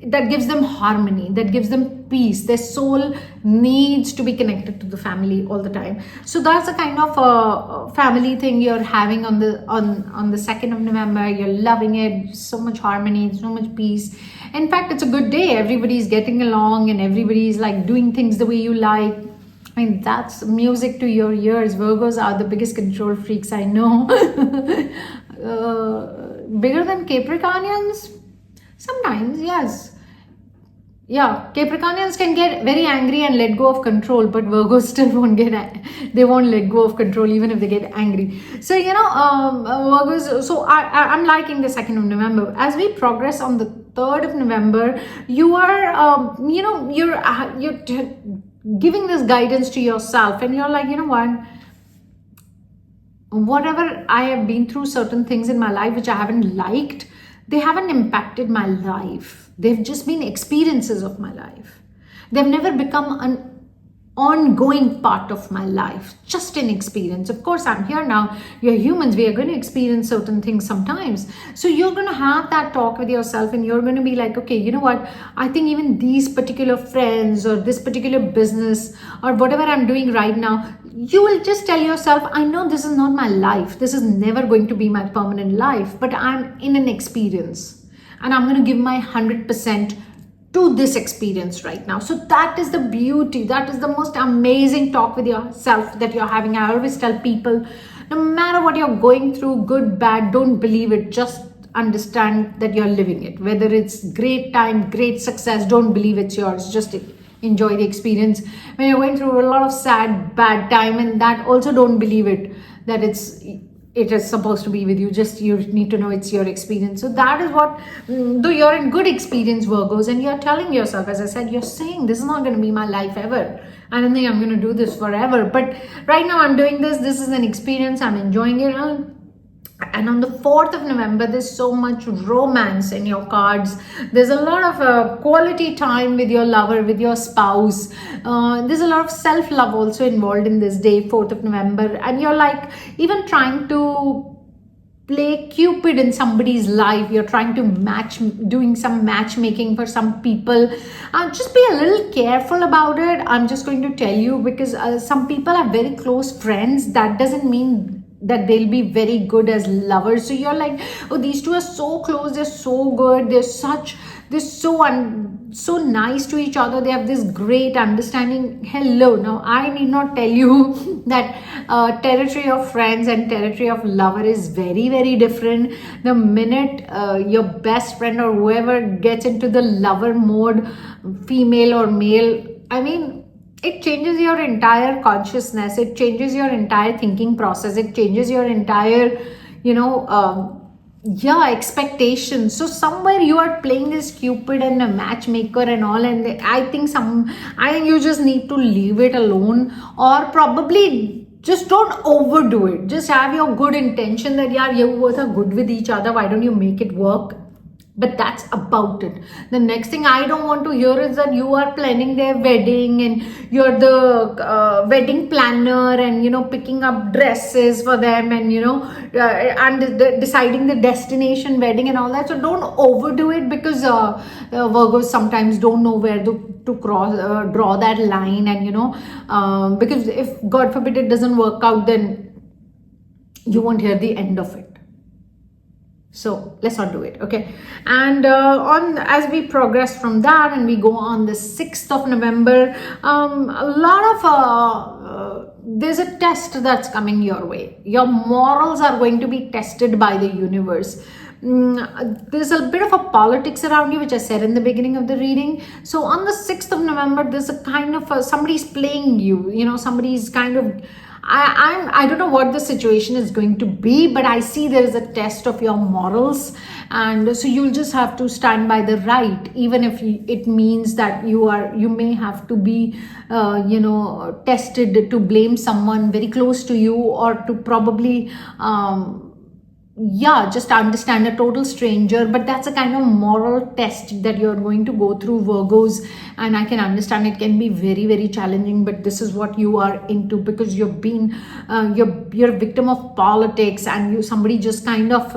that gives them harmony, that gives them peace. Their soul needs to be connected to the family all the time. So that's the kind of family thing you're having on the 2nd of November. You're loving it, so much harmony, so much peace. In fact, it's a good day. Everybody's getting along and everybody's like doing things the way you like. I mean, that's music to your ears. Virgos are the biggest control freaks I know. Bigger than Capricornians? Sometimes, yes. Yeah, Capricornians can get very angry and let go of control, but Virgos still won't let go of control even if they get angry. So, Virgos, so I'm liking the 2nd of November. As we progress on the 3rd of November, you are, you're giving this guidance to yourself, and you're like, you know what? Whatever I have been through, certain things in my life which I haven't liked, they haven't impacted my life. They've just been experiences of my life. They've never become an ongoing part of my life, just an experience. Of course, I'm here now. You're humans. We are going to experience certain things sometimes. So you're going to have that talk with yourself, and you're going to be like, okay, you know what? I think even these particular friends or this particular business or whatever I'm doing right now, you will just tell yourself, I know this is not my life. This is never going to be my permanent life, but I'm in an experience and I'm going to give my 100% to this experience right now. So that is the beauty. That is the most amazing talk with yourself that you're having. I always tell people, no matter what you're going through, good, bad, don't believe it. Just understand that you're living it. Whether it's great time, great success, don't believe it's yours. Just enjoy the experience. When you're going through a lot of sad, bad time, and that also don't believe it, that it is supposed to be with you. Just you need to know it's your experience. So that is what, though you're in good experience, Virgos, and you're telling yourself, as I said, you're saying this is not going to be my life ever. I don't think I'm going to do this forever, but right now I'm doing this. This is an experience. I'm enjoying it. And on the 4th of November, there's so much romance in your cards. There's a lot of quality time with your lover, with your spouse. There's a lot of self-love also involved in this day, 4th of November. And you're like even trying to play Cupid in somebody's life. You're trying to doing some matchmaking for some people. Just be a little careful about it. I'm just going to tell you, because some people are very close friends. That doesn't mean that they'll be very good as lovers. So you're like, oh, these two are so close, they're so good, they're so nice to each other, they have this great understanding. Hello, now I need not tell you that territory of friends and territory of lover is very, very different. The minute your best friend or whoever gets into the lover mode, female or male, I mean, it changes your entire consciousness. It changes your entire thinking process. It changes your entire, expectations. So somewhere you are playing this Cupid and a matchmaker and all, and I think you just need to leave it alone, or probably just don't overdo it. Just have your good intention that, yeah, you both are good with each other. Why don't you make it work? But that's about it. The next thing I don't want to hear is that you are planning their wedding and you're the wedding planner and, picking up dresses for them and, deciding the destination wedding and all that. So don't overdo it, because Virgos sometimes don't know where to draw that line. And, because if, God forbid, it doesn't work out, then you won't hear the end of it. So let's not do it, okay? And as we progress from that and we go on the 6th of November, there's a test that's coming your way. Your morals are going to be tested by the universe. There's a bit of a politics around you, which I said in the beginning of the reading. So on the 6th of November, there's a kind of somebody's playing you, somebody's kind of, I don't know what the situation is going to be, but I see there is a test of your morals, and so you'll just have to stand by the right, even if it means that you may have to be tested to blame someone very close to you, or to probably just understand a total stranger. But that's a kind of moral test that you're going to go through, Virgos, and I can understand it can be very, very challenging, but this is what you are into, because you've been you're a victim of politics, and somebody just kind of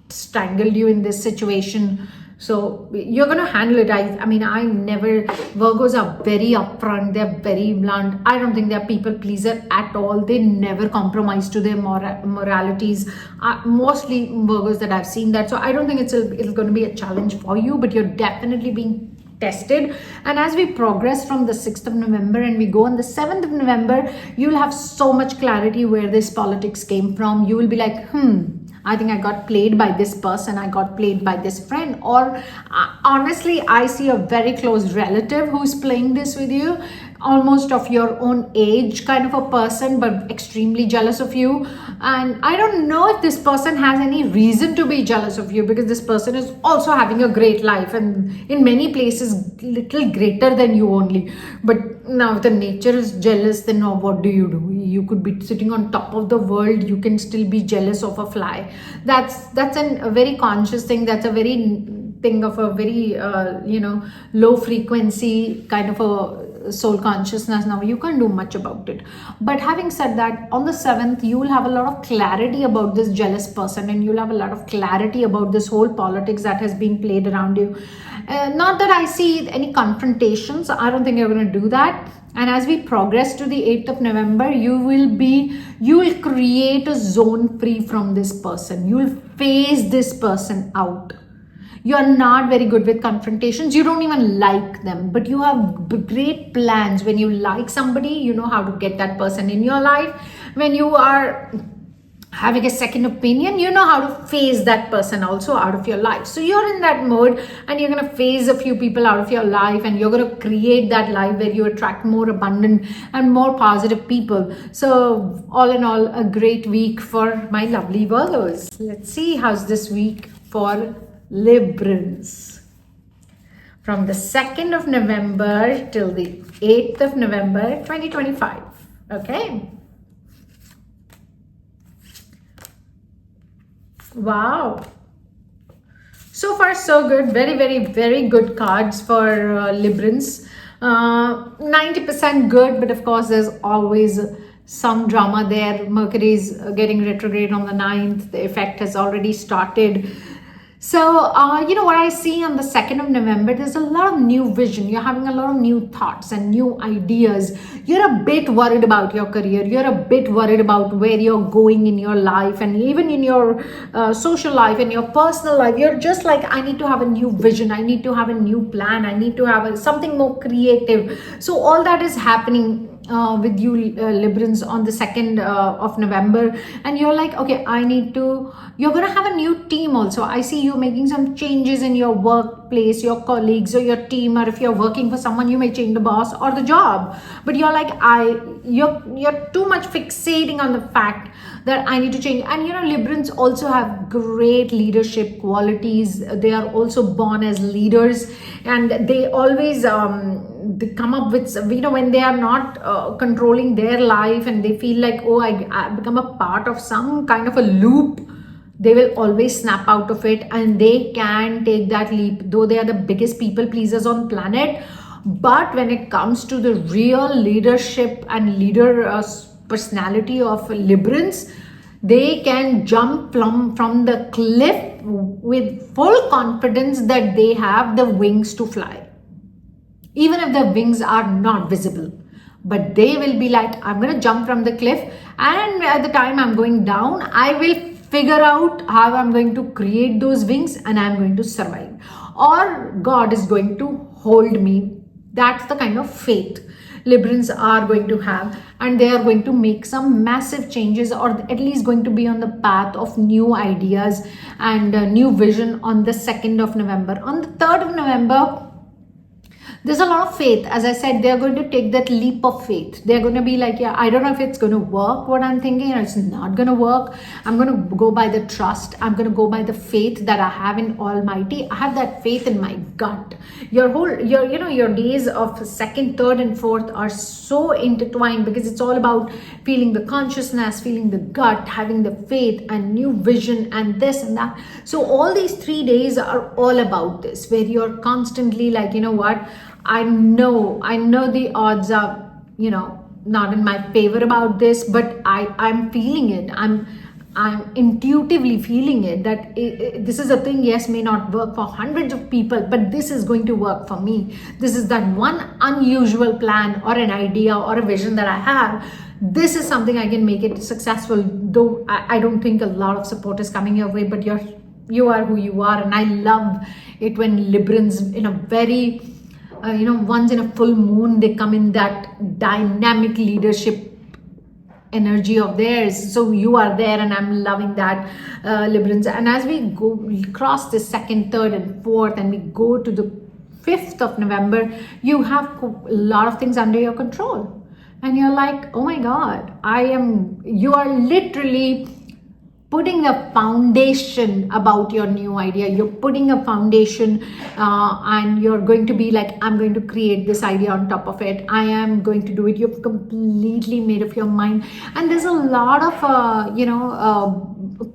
strangled you in this situation So you're going to handle it. I mean, I never, Virgos are very upfront. They're very blunt. I don't think they're people pleaser at all. They never compromise to their moralities. Mostly Virgos that I've seen that. So I don't think it's going to be a challenge for you, but you're definitely being tested. And as we progress from the 6th of November and we go on the 7th of November, you'll have so much clarity where this politics came from. You will be like, I think I got played by this person, I got played by this friend, or honestly, I see a very close relative who's playing this with you, almost of your own age kind of a person, but extremely jealous of you. And I don't know if this person has any reason to be jealous of you, because this person is also having a great life and in many places little greater than you only. But now if the nature is jealous, then now what do? You could be sitting on top of the world, you can still be jealous of a fly. That's a very conscious thing. That's a very thing of a very low frequency kind of a soul consciousness. Now you can't do much about it. But having said that, on the 7th you will have a lot of clarity about this jealous person, and you'll have a lot of clarity about this whole politics that has been played around you. Not that I see any confrontations. I don't think you're going to do that. And as we progress to the 8th of November, you will create a zone free from this person. You will phase this person out. You are not very good with confrontations. You don't even like them, but you have great plans. When you like somebody, you know how to get that person in your life. When you are having a second opinion, you know how to phase that person also out of your life. So you're in that mode, and you're going to phase a few people out of your life, and you're going to create that life where you attract more abundant and more positive people. So all in all, a great week for my lovely Virgos. Let's see how's this week for Librans. From the 2nd of November till the 8th of November 2025. Okay. Wow. So far so good. Very, very, very good cards for Librans. 90% good, but of course there's always some drama there. Mercury is getting retrograde on the 9th. The effect has already started. So, what I see on the 2nd of November, there's a lot of new vision. You're having a lot of new thoughts and new ideas. You're a bit worried about your career. You're a bit worried about where you're going in your life, and even in your social life and your personal life. You're just like, I need to have a new vision. I need to have a new plan. I need to have something more creative. So all that is happening with you Librans on the 2nd of November, and you're like, okay, you're gonna have a new team also. I see you making some changes in your workplace, your colleagues or your team, or if you're working for someone, you may change the boss or the job. But you're like, you're too much fixating on the fact that I need to change. And Librans also have great leadership qualities. They are also born as leaders, and they always they come up with, when they are not controlling their life, and they feel like, oh, I become a part of some kind of a loop, they will always snap out of it, and they can take that leap, though they are the biggest people pleasers on planet. But when it comes to the real leadership and leader personality of Librans, they can jump from the cliff with full confidence that they have the wings to fly, even if the wings are not visible. But they will be like, I'm going to jump from the cliff, and at the time I'm going down, I will figure out how I'm going to create those wings, and I'm going to survive, or God is going to hold me. That's the kind of faith Librans are going to have, and they are going to make some massive changes, or at least going to be on the path of new ideas and new vision on the 2nd of November. On the 3rd of November, there's a lot of faith. As I said, they're going to take that leap of faith. They're going to be like, yeah, I don't know if it's going to work, what I'm thinking, or it's not going to work. I'm going to go by the trust. I'm going to go by the faith that I have in Almighty. I have that faith in my gut. Your days of 2nd, 3rd, and 4th are so intertwined, because it's all about feeling the consciousness, feeling the gut, having the faith and new vision and this and that. So all these 3 days are all about this, where you're constantly like, what? I know the odds are, not in my favor about this, but I'm feeling it. I'm intuitively feeling it, that this is a thing, yes, may not work for hundreds of people, but this is going to work for me. This is that one unusual plan or an idea or a vision that I have. This is something I can make it successful, though I don't think a lot of support is coming your way, but you are who you are. And I love it when Librans in a very, once in a full moon, they come in that dynamic leadership energy of theirs. So you are there, and I'm loving that, Librans. And as we cross the 2nd, 3rd and 4th, and we go to the 5th of November, you have a lot of things under your control. And you're like, oh my God, you are literally putting a foundation about your new idea. You're putting a foundation, and you're going to be like, I'm going to create this idea on top of it. I am going to do it. You've completely made up your mind. And there's a lot of,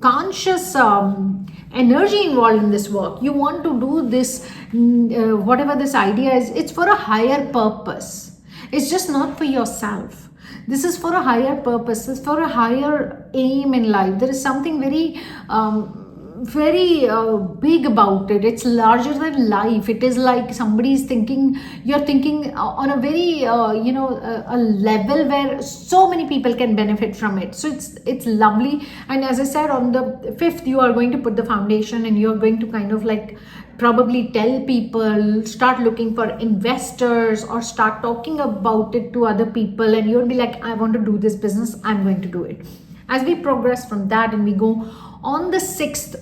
conscious energy involved in this work. You want to do this, whatever this idea is, it's for a higher purpose. It's just not for yourself. This is for a higher purpose. It's for a higher aim in life. There is something very, very big about it. It's larger than life. It is like somebody's thinking, you're thinking on a very, a level where so many people can benefit from it. So it's lovely. And as I said, on the 5th, you are going to put the foundation, and you're going to kind of like probably tell people, start looking for investors, or start talking about it to other people, and you'll be like, I want to do this business, I'm going to do it. As we progress from that and we go on the 6th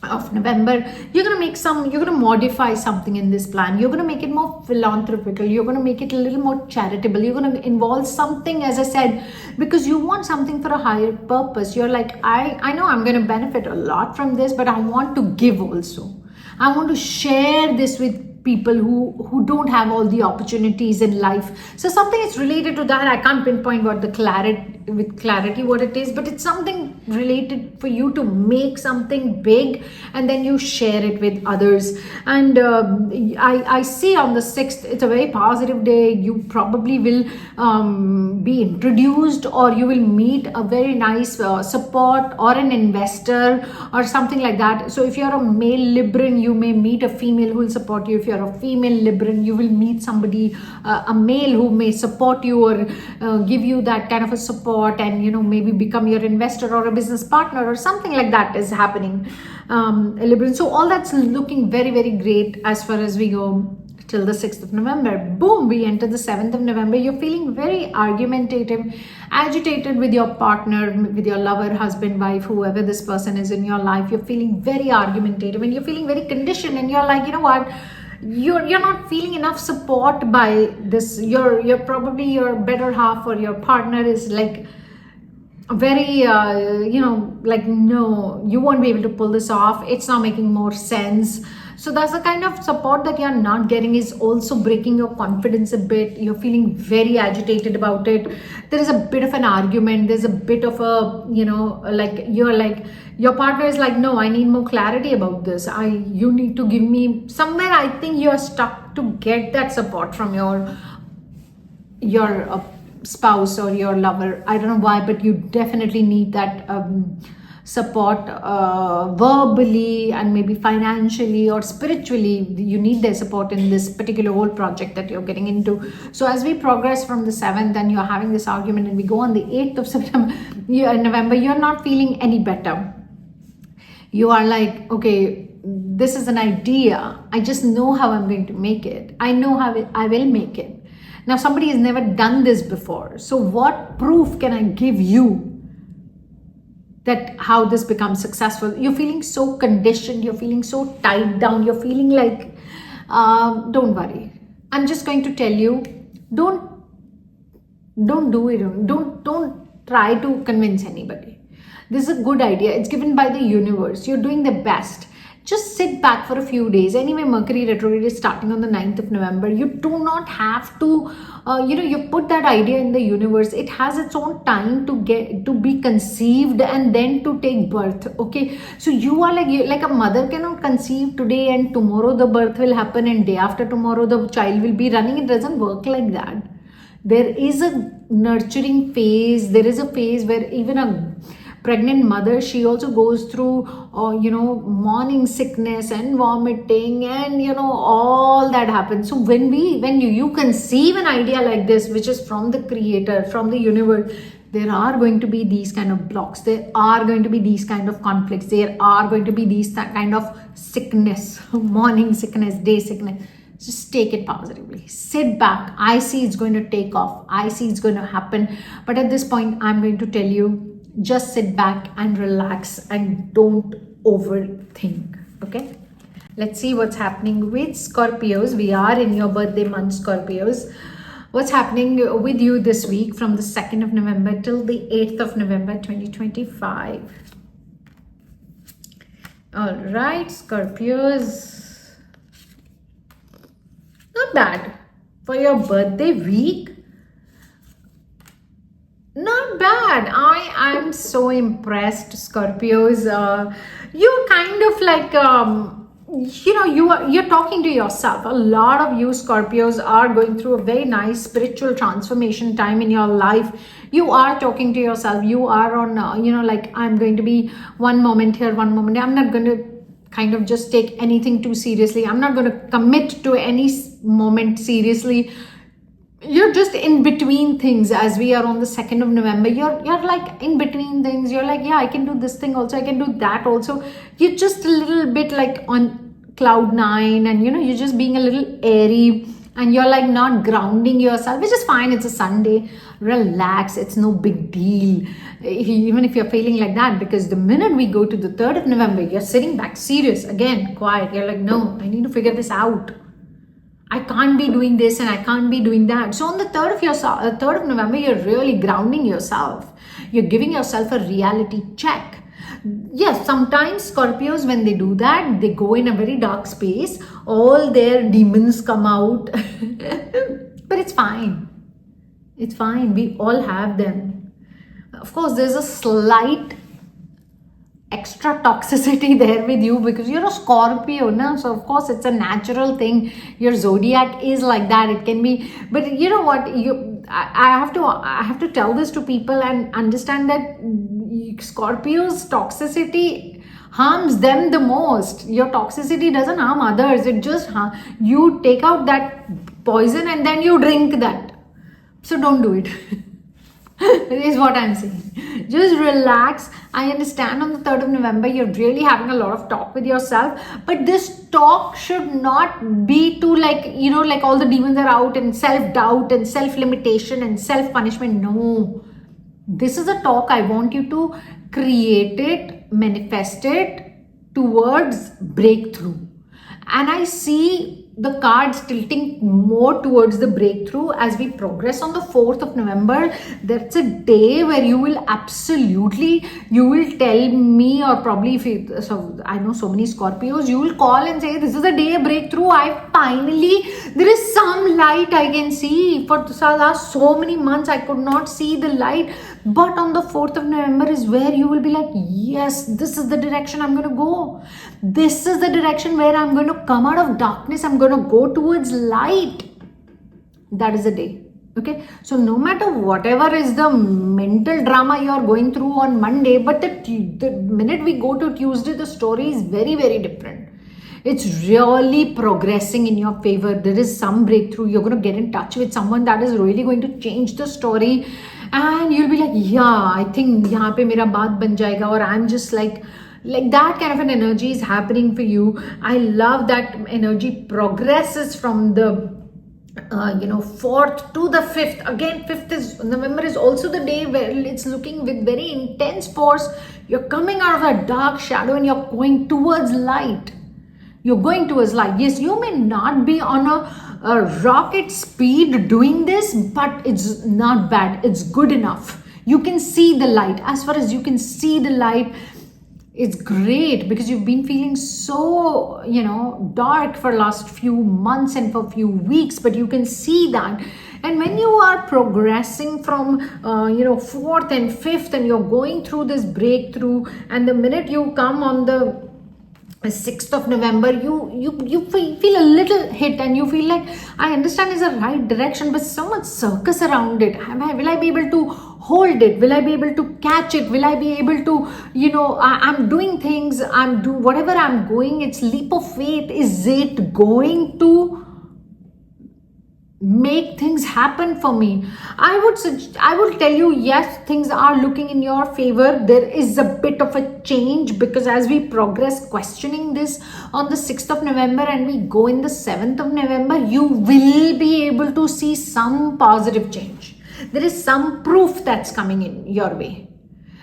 of November, you're going to modify something in this plan. You're going to make it more philanthropical. You're going to make it a little more charitable. You're going to involve something, as I said, because you want something for a higher purpose. You're like, I know I'm going to benefit a lot from this, but I want to give also. I want to share this with people who don't have all the opportunities in life. So something is related to that. I can't pinpoint what the clarity what it is, but it's something related for you to make something big, and then you share it with others. And I see on the 6th, it's a very positive day. You probably will be introduced, or you will meet a very nice support or an investor or something like that. So if you're a male Libran, you may meet a female who will support you. If you're a female Libran, you will meet somebody, a male, who may support you or give you that kind of a support, and maybe become your investor or a business partner or something like that is happening, Libran. So all that's looking very, very great as far as we go till the 6th of November. Boom, we enter the 7th of November. You're feeling very argumentative, agitated with your partner, with your lover, husband, wife, whoever this person is in your life. You're feeling very argumentative, and you're feeling very conditioned, and you're like, you know what, you're not feeling enough support by this. You're probably, your better half or your partner is like very like, no, you won't be able to pull this off. It's not making more sense. So that's the kind of support that you're not getting, is also breaking your confidence a bit. You're feeling very agitated about it. There is a bit of an argument. There's a bit of a, your partner is like, no, I need more clarity about this. You need to give me somewhere. I think you're stuck to get that support from your spouse or your lover. I don't know why, but you definitely need that support, verbally and maybe financially or spiritually. You need their support in this particular whole project that you're getting into. So as we progress from the 7th, and you're having this argument, and we go on the 8th of November, you're not feeling any better. You are like, okay, this is an idea. I just know how I'm going to make it. I know how I will make it. Now, somebody has never done this before. So what proof can I give you that how this becomes successful? You're feeling so conditioned. You're feeling so tied down. You're feeling like, don't worry. I'm just going to tell you, don't do it. Don't try to convince anybody. This is a good idea. It's given by the universe. You're doing the best. Just sit back for a few days. Anyway, Mercury retrograde is starting on the 9th of November. You do not have to, you put that idea in the universe. It has its own time to be conceived and then to take birth. Okay. So you are like a mother cannot conceive today and tomorrow the birth will happen, and day after tomorrow the child will be running. It doesn't work like that. There is a nurturing phase. There is a phase where even a pregnant mother, she also goes through morning sickness and vomiting, and all that happens. So when you conceive an idea like this, which is from the creator, from the universe, there are going to be these kind of blocks, there are going to be these kind of conflicts, there are going to be these kind of sickness, morning sickness, day sickness. Just take it positively, sit back. I see it's going to take off, I see it's going to happen. But at this point, I'm going to tell you, just sit back and relax and don't overthink. Okay, let's see what's happening with Scorpios. We are in your birthday month, Scorpios. What's happening with you this week from the 2nd of November till the 8th of November 2025? All right, Scorpios. Not bad for your birthday week. Not bad. I am so impressed, Scorpios. You're kind of like you're talking to yourself. A lot of you Scorpios are going through a very nice spiritual transformation time in your life. You are talking to yourself. You are on like, I'm going to be one moment here, one moment there. I'm not going to kind of just take anything too seriously. I'm not going to commit to any moment seriously. You're just in between things. As we are on the 2nd of November, you're like in between things. You're like, yeah, I can do this thing also, I can do that also. You're just a little bit like on cloud 9, and you're just being a little airy, and you're like not grounding yourself, which is fine. It's a Sunday. Relax, it's no big deal, even if you're feeling like that, because the minute we go to the 3rd of November, you're sitting back serious again, quiet. You're like, no, I need to figure this out. I can't be doing this and I can't be doing that. So on the 3rd of November, you're really grounding yourself. You're giving yourself a reality check. Yes, sometimes Scorpios, when they do that, they go in a very dark space. All their demons come out. But it's fine. It's fine. We all have them. Of course, there's a slight extra toxicity there with you because you're a Scorpio, no? So of course it's a natural thing. Your zodiac is like that. It can be, but you know what? I have to tell this to people and understand that Scorpio's toxicity harms them the most. Your toxicity doesn't harm others. It just you take out that poison and then you drink that. So don't do it. Is what I'm saying. Just relax. I understand on the 3rd of November, you're really having a lot of talk with yourself, but this talk should not be to like all the demons are out and self-doubt and self-limitation and self-punishment. No, this is a talk. I want you to create it, manifest it towards breakthrough. And I see the cards tilting more towards the breakthrough as we progress on the 4th of November. That's a day where you will tell me, or probably I know so many Scorpios, you will call and say, this is a day of breakthrough. There is some light I can see. For the last so many months, I could not see the light. But on the 4th of November is where you will be like, yes, this is the direction I'm going to go. This is the direction where I'm going to come out of darkness. I'm going to go towards light. That is the day. Okay. So no matter whatever is the mental drama you're going through on Monday, but the minute we go to Tuesday, the story is very, very different. It's really progressing in your favor. There is some breakthrough. You're going to get in touch with someone that is really going to change the story. And you'll be like, yeah, I think yahan pe mera baat ban jayega, or I'm just like that kind of an energy is happening for you. I love that energy progresses from the 4th to the 5th. Again, 5th is November is also the day where it's looking with very intense force. You're coming out of that dark shadow and you're going towards light. You're going towards light. Yes, you may not be on a rocket speed doing this, but it's not bad. It's good enough. You can see the light. As far as you can see the light, it's great, because you've been feeling so, dark for last few months and for few weeks, but you can see that. And when you are progressing from, 4th and 5th, and you're going through this breakthrough, and the minute you come on the 6th of November, you feel a little hit, and you feel like, I understand it's the right direction, but so much circus around it. Will I be able to hold it? Will I be able to catch it? Will I be able to, I'm doing things, whatever I'm going, it's leap of faith. Is it going to make things happen for me? I would tell you, yes, things are looking in your favor. There is a bit of a change, because as we progress questioning this on the 6th of November and we go in the 7th of November, you will be able to see some positive change. There is some proof that's coming in your way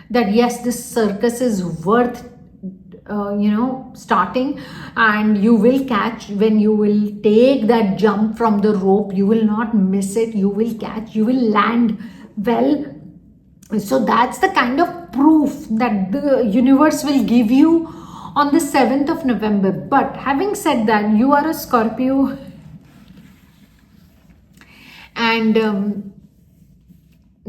that yes, this circus is worth starting, and you will catch. When you will take that jump from the rope, you will not miss it. You will catch, you will land well. So that's the kind of proof that the universe will give you on the 7th of November. But having said that, you are a Scorpio, and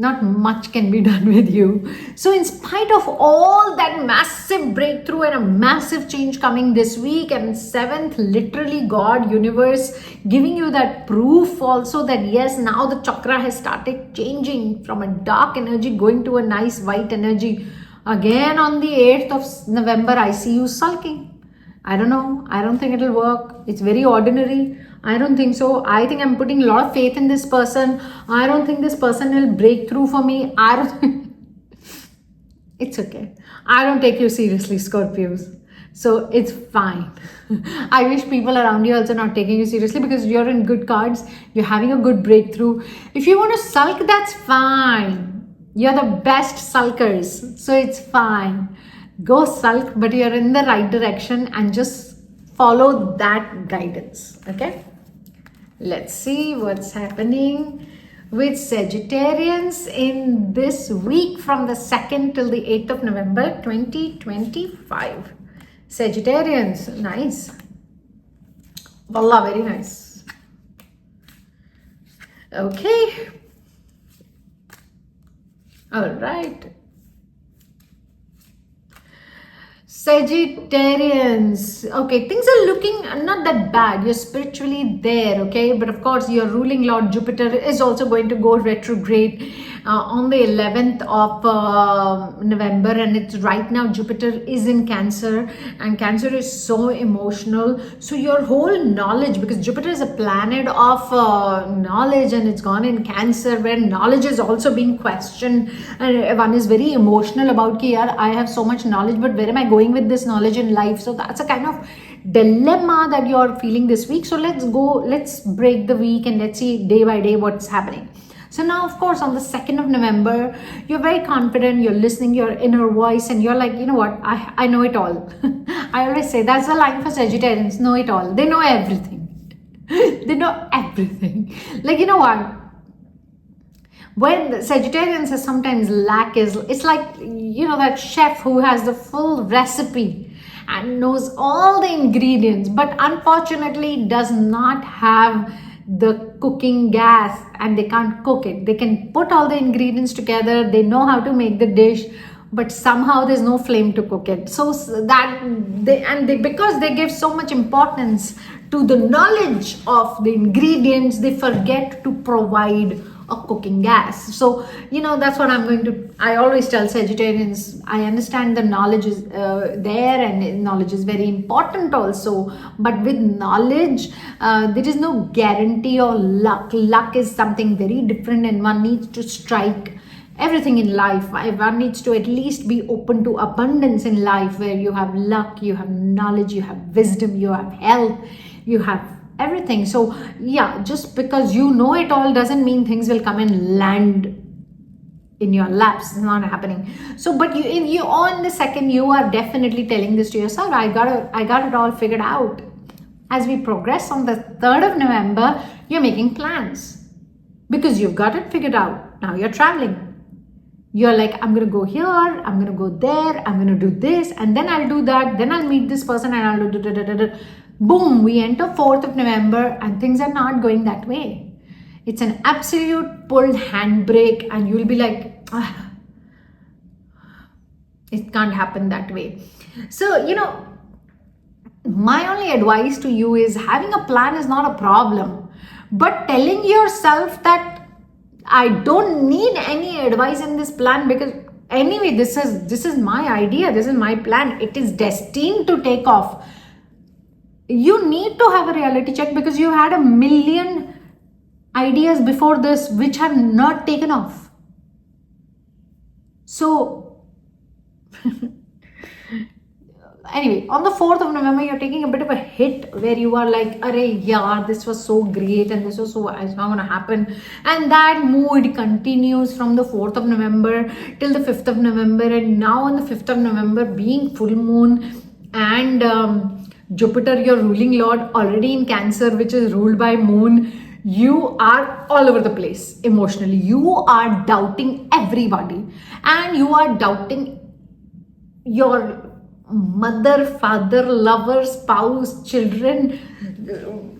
not much can be done with you. So in spite of all that massive breakthrough and a massive change coming this week, and 7th, literally God, universe giving you that proof also that yes, now the chakra has started changing from a dark energy going to a nice white energy. Again on the 8th of November, I see you sulking. I don't know. I don't think it'll work. It's very ordinary. I don't think so. I think I'm putting a lot of faith in this person. I don't think this person will break through for me. I don't think... It's okay. I don't take you seriously, Scorpios. So it's fine. I wish people around you also not taking you seriously, because you're in good cards. You're having a good breakthrough. If you want to sulk, that's fine. You're the best sulkers. So it's fine. Go sulk, but you're in the right direction, and just follow that guidance. Okay, let's see what's happening with Sagittarians in this week from the 2nd till the 8th of November 2025. Sagittarians, nice. Wallah, very nice. Okay, all right. Sagittarians, okay, things are looking not that bad. You're spiritually there, okay, but of course your ruling lord Jupiter is also going to go retrograde on the 11th of November, and it's right now Jupiter is in Cancer, and Cancer is so emotional. So your whole knowledge, because Jupiter is a planet of knowledge, and it's gone in Cancer where knowledge is also being questioned, and one is very emotional about ki yaar, I have so much knowledge, but where am I going with this knowledge in life? So that's a kind of dilemma that you're feeling this week. So let's break the week and let's see day by day what's happening. So now, of course, on the 2nd of November, you're very confident, you're listening your inner voice, and you're like, you know what, I know it all. I always say that's the line for Sagittarians, know it all. They know everything. They know everything. Like, you know what? When the Sagittarians are sometimes lack is, it's like, that chef who has the full recipe and knows all the ingredients, but unfortunately does not have the cooking gas, and they can't cook it. They can put all the ingredients together, they know how to make the dish, but somehow there's no flame to cook it. So that because they give so much importance to the knowledge of the ingredients, they forget to provide a cooking gas. So that's what I always tell Sagittarians. I understand the knowledge is there, and knowledge is very important also, but with knowledge there is no guarantee or luck is something very different, and one needs to strike everything in life. One needs to at least be open to abundance in life, where you have luck, you have knowledge, you have wisdom, you have health, you have everything. So yeah, just because you know it all doesn't mean things will come and land in your laps. It's not happening. So but you on the 2nd, you are definitely telling this to yourself, I got it all figured out. As we progress on the 3rd of November, you're making plans because you've got it figured out. Now you're traveling. You're like, I'm going to go here, I'm going to go there, I'm going to do this, and then I'll do that, then I'll meet this person, and I'll do Boom, we enter 4th of November, and things are not going that way. It's an absolute pulled handbrake, and you'll be like, it can't happen that way. So, my only advice to you is having a plan is not a problem, but telling yourself that I don't need any advice in this plan because anyway, this is my idea, this is my plan, it is destined to take off. You need to have a reality check because you had a million ideas before this which have not taken off. So anyway, on the 4th of November, you're taking a bit of a hit where you are like, arey yaar, this was so great and this was so, it's not going to happen. And that mood continues from the 4th of November till the 5th of November. And now on the 5th of November, being full moon and Jupiter, your ruling lord, already in Cancer, which is ruled by moon, you are all over the place emotionally. You are doubting everybody and you are doubting your mother, father, lover, spouse, children,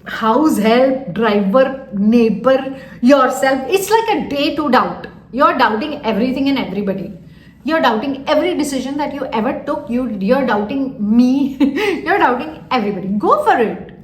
house help, driver, neighbor, yourself. It's like a day to doubt. You're doubting everything and everybody. You're doubting every decision that you ever took. You're doubting me. You're doubting everybody. Go for it.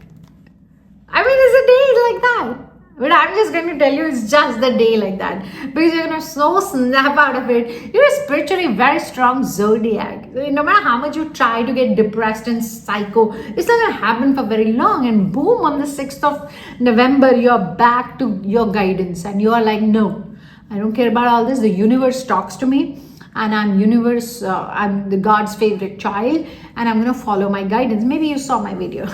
I mean, it's a day like that. But I'm just going to tell you, it's just the day like that. Because you're going to so snap out of it. You're a spiritually very strong zodiac. No matter how much you try to get depressed and psycho, it's not going to happen for very long. And boom, on the 6th of November, you're back to your guidance. And you are like, no, I don't care about all this. The universe talks to me. And I'm the God's favorite child. And I'm going to follow my guidance. Maybe you saw my video.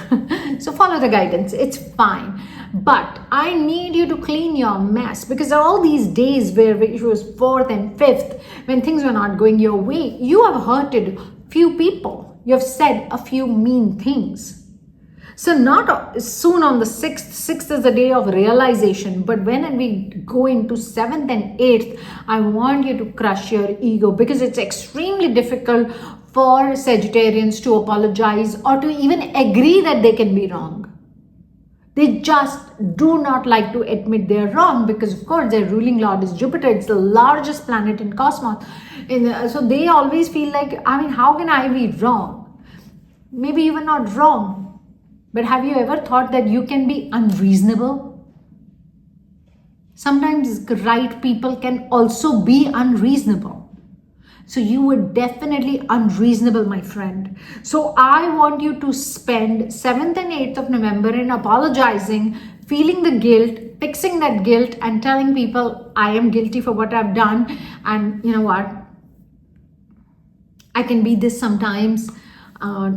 So follow the guidance. It's fine. But I need you to clean your mess because all these days where it was 4th and 5th, when things were not going your way, you have hurted few people. You have said a few mean things. So not soon on the 6th. 6th is the day of realization. But when we go into 7th and 8th, I want you to crush your ego because it's extremely difficult for Sagittarians to apologize or to even agree that they can be wrong. They just do not like to admit they're wrong because, of course, their ruling lord is Jupiter. It's the largest planet in cosmos. So they always feel like, I mean, how can I be wrong? Maybe you were not wrong. But have you ever thought that you can be unreasonable? Sometimes right people can also be unreasonable. So you were definitely unreasonable, my friend. So I want you to spend 7th and 8th of November in apologizing, feeling the guilt, fixing that guilt and telling people, I am guilty for what I've done. And you know what? I can be this sometimes.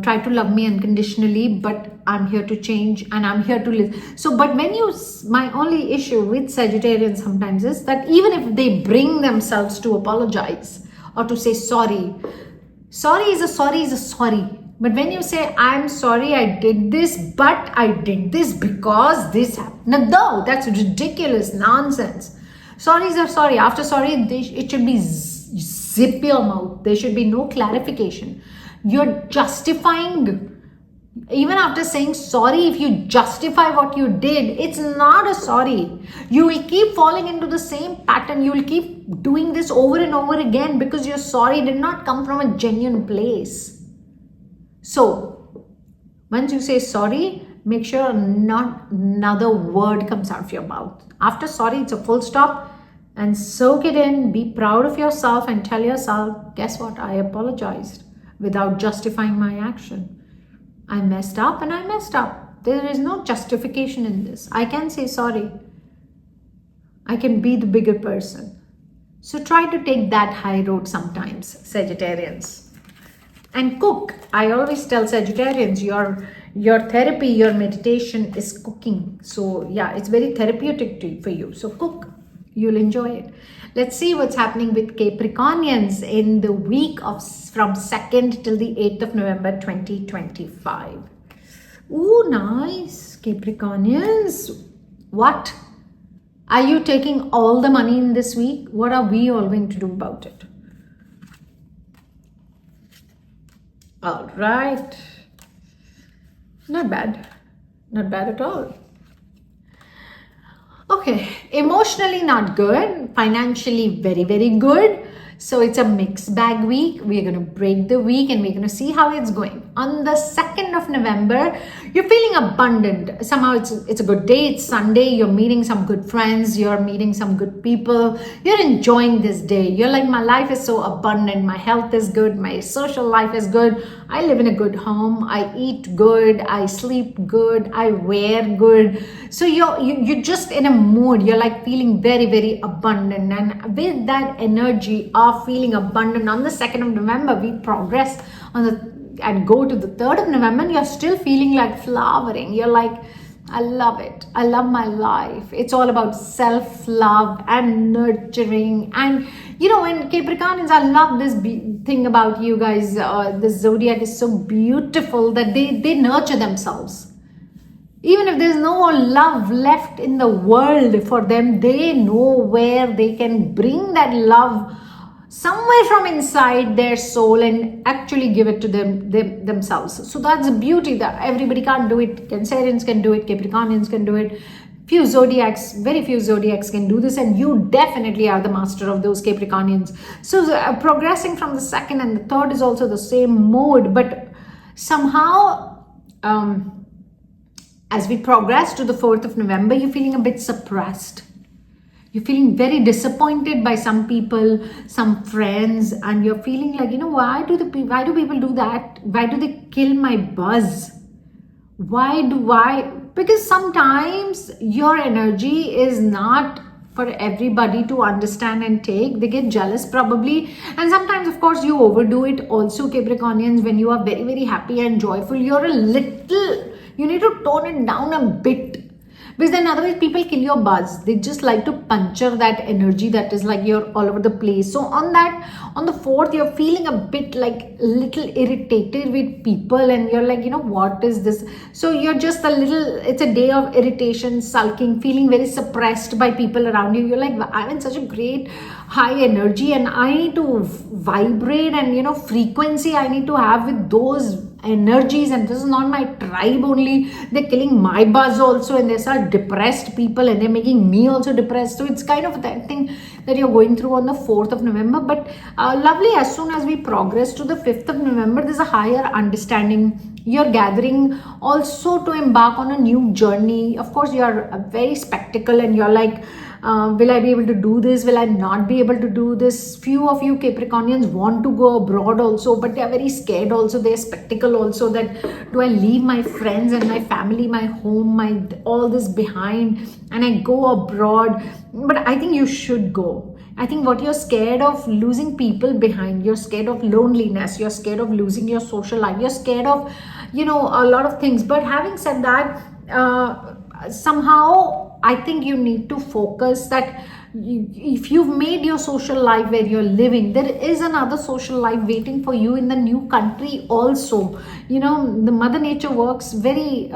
Try to love me unconditionally, but I'm here to change and I'm here to live. So, but my only issue with Sagittarians sometimes is that even if they bring themselves to apologize, or to say sorry. Sorry is a sorry. But when you say, I'm sorry I did this, but I did this because this happened. No, that's ridiculous nonsense. Sorries are sorry. After sorry, it should be zip your mouth. There should be no clarification. You're justifying. Even after saying sorry, if you justify what you did, it's not a sorry. You will keep falling into the same pattern. You will keep doing this over and over again because your sorry did not come from a genuine place. So, once you say sorry, make sure not another word comes out of your mouth. After sorry, it's a full stop and soak it in. Be proud of yourself and tell yourself, guess what? I apologized without justifying my action. I messed up and I messed up. There is no justification in this. I can say sorry. I can be the bigger person. So try to take that high road sometimes, Sagittarians. And cook. I always tell Sagittarians, your therapy, your meditation is cooking. So yeah, it's very therapeutic for you. So cook. You'll enjoy it. Let's see what's happening with Capricornians in the week from 2nd till the 8th of November 2025. Ooh, nice. Capricornians. What? Are you taking all the money in this week? What are we all going to do about it? All right. Not bad. Not bad at all. Okay, emotionally not good, financially very, very good. So it's a mixed bag week. We're going to break the week and we're going to see how it's going. On the 2nd of November, you're feeling abundant. Somehow it's a good day. It's Sunday. You're meeting some good friends. You're meeting some good people. You're enjoying this day. You're like, my life is so abundant. My health is good. My social life is good. I live in a good home. I eat good. I sleep good. I wear good. So you're just in a mood. You're like feeling very, very abundant. And with that energy of feeling abundant, on the 2nd of November, we progress and go to the 3rd of November, and you're still feeling like flowering. You're like, I love it. I love my life. It's all about self-love and nurturing. And when Capricornians, I love this thing about you guys. The zodiac is so beautiful that they nurture themselves. Even if there's no love left in the world for them, they know where they can bring that love somewhere from inside their soul and actually give it to themselves. So that's the beauty, that everybody can't do it. Cancerians can do it, Capricornians can do it. Very few zodiacs can do this, and you definitely are the master of those Capricornians. So progressing from the 2nd and the 3rd is also the same mode, but somehow as we progress to the 4th of November, you're feeling a bit suppressed. You're feeling very disappointed by some people, some friends, and you're feeling like, why do people do that? Why do they kill my buzz? Because sometimes your energy is not for everybody to understand and take. They get jealous probably. And sometimes, of course, you overdo it also, Capricornians. When you are very, very happy and joyful, you need to tone it down a bit. Because then otherwise people kill your buzz. They just like to puncture that energy that is like you're all over the place. So on the 4th, you're feeling a bit like little irritated with people, and you're like, what is this? So you're just it's a day of irritation, sulking, feeling very suppressed by people around you. You're like, I'm in such a great high energy and I need to vibrate, and frequency I need to have with those energies, and this is not my tribe only. They're killing my buzz also, and there's are depressed people and they're making me also depressed. So it's kind of that thing that you're going through on the 4th of November. But lovely, as soon as we progress to the 5th of November, there's a higher understanding. You're gathering also to embark on a new journey. Of course, you're very spectacle and you're like, will I be able to do this? Will I not be able to do this? Few of you Capricornians want to go abroad also, but they're very scared also. They're spectacle also that, do I leave my friends and my family, my home, all this behind, and I go abroad? But I think you should go. I think what you're scared of losing people behind, you're scared of loneliness, you're scared of losing your social life, you're scared of, a lot of things. But having said that, somehow I think you need to focus that if you've made your social life where you're living, there is another social life waiting for you in the new country also. The Mother Nature works very,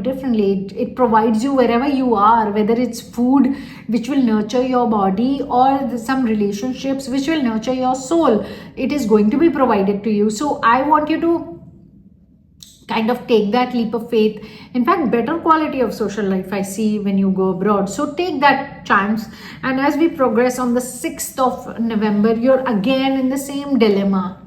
differently. It provides you wherever you are, whether it's food, which will nurture your body, or some relationships, which will nurture your soul. It is going to be provided to you. So I want you to kind of take that leap of faith. In fact, better quality of social life I see when you go abroad. So take that chance. And as we progress on the 6th of November, you're again in the same dilemma.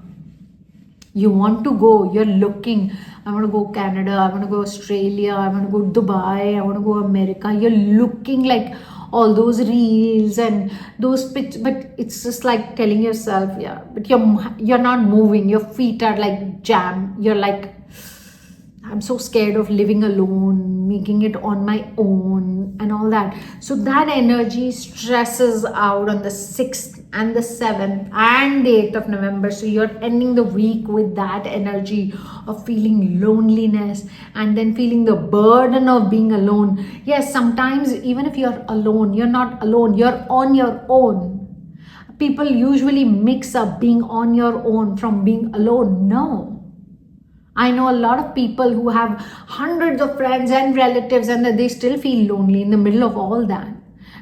You want to go, you're looking, I want to go Canada, I want to go Australia, I want to go Dubai, I want to go America. You're looking like all those reels and those pictures, but it's just like telling yourself, but you're not moving. Your feet are like jam. You're like, I'm so scared of living alone, making it on my own and all that. So that energy stresses out on the 6th and the 7th and the 8th of November. So you're ending the week with that energy of feeling loneliness and then feeling the burden of being alone. Yes, sometimes even if you're alone, you're not alone, you're on your own. People usually mix up being on your own from being alone. No. I know a lot of people who have hundreds of friends and relatives and that they still feel lonely in the middle of all that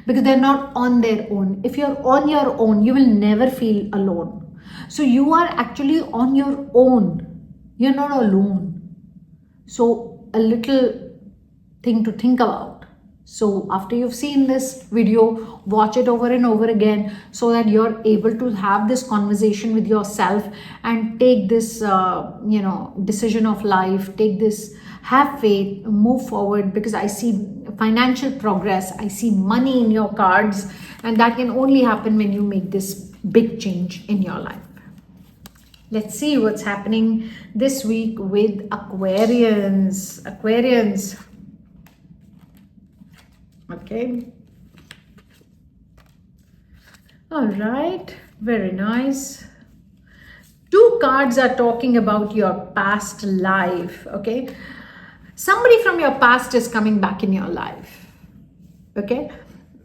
because they're not on their own. If you're on your own, you will never feel alone. So you are actually on your own. You're not alone. So a little thing to think about. So after you've seen this video, watch it over and over again so that you're able to have this conversation with yourself and take this, decision of life, take this, have faith, move forward, because I see financial progress, I see money in your cards, and that can only happen when you make this big change in your life. Let's see what's happening this week with Aquarians. Okay. All right. Very nice. Two cards are talking about your past life. Okay. Somebody from your past is coming back in your life. Okay.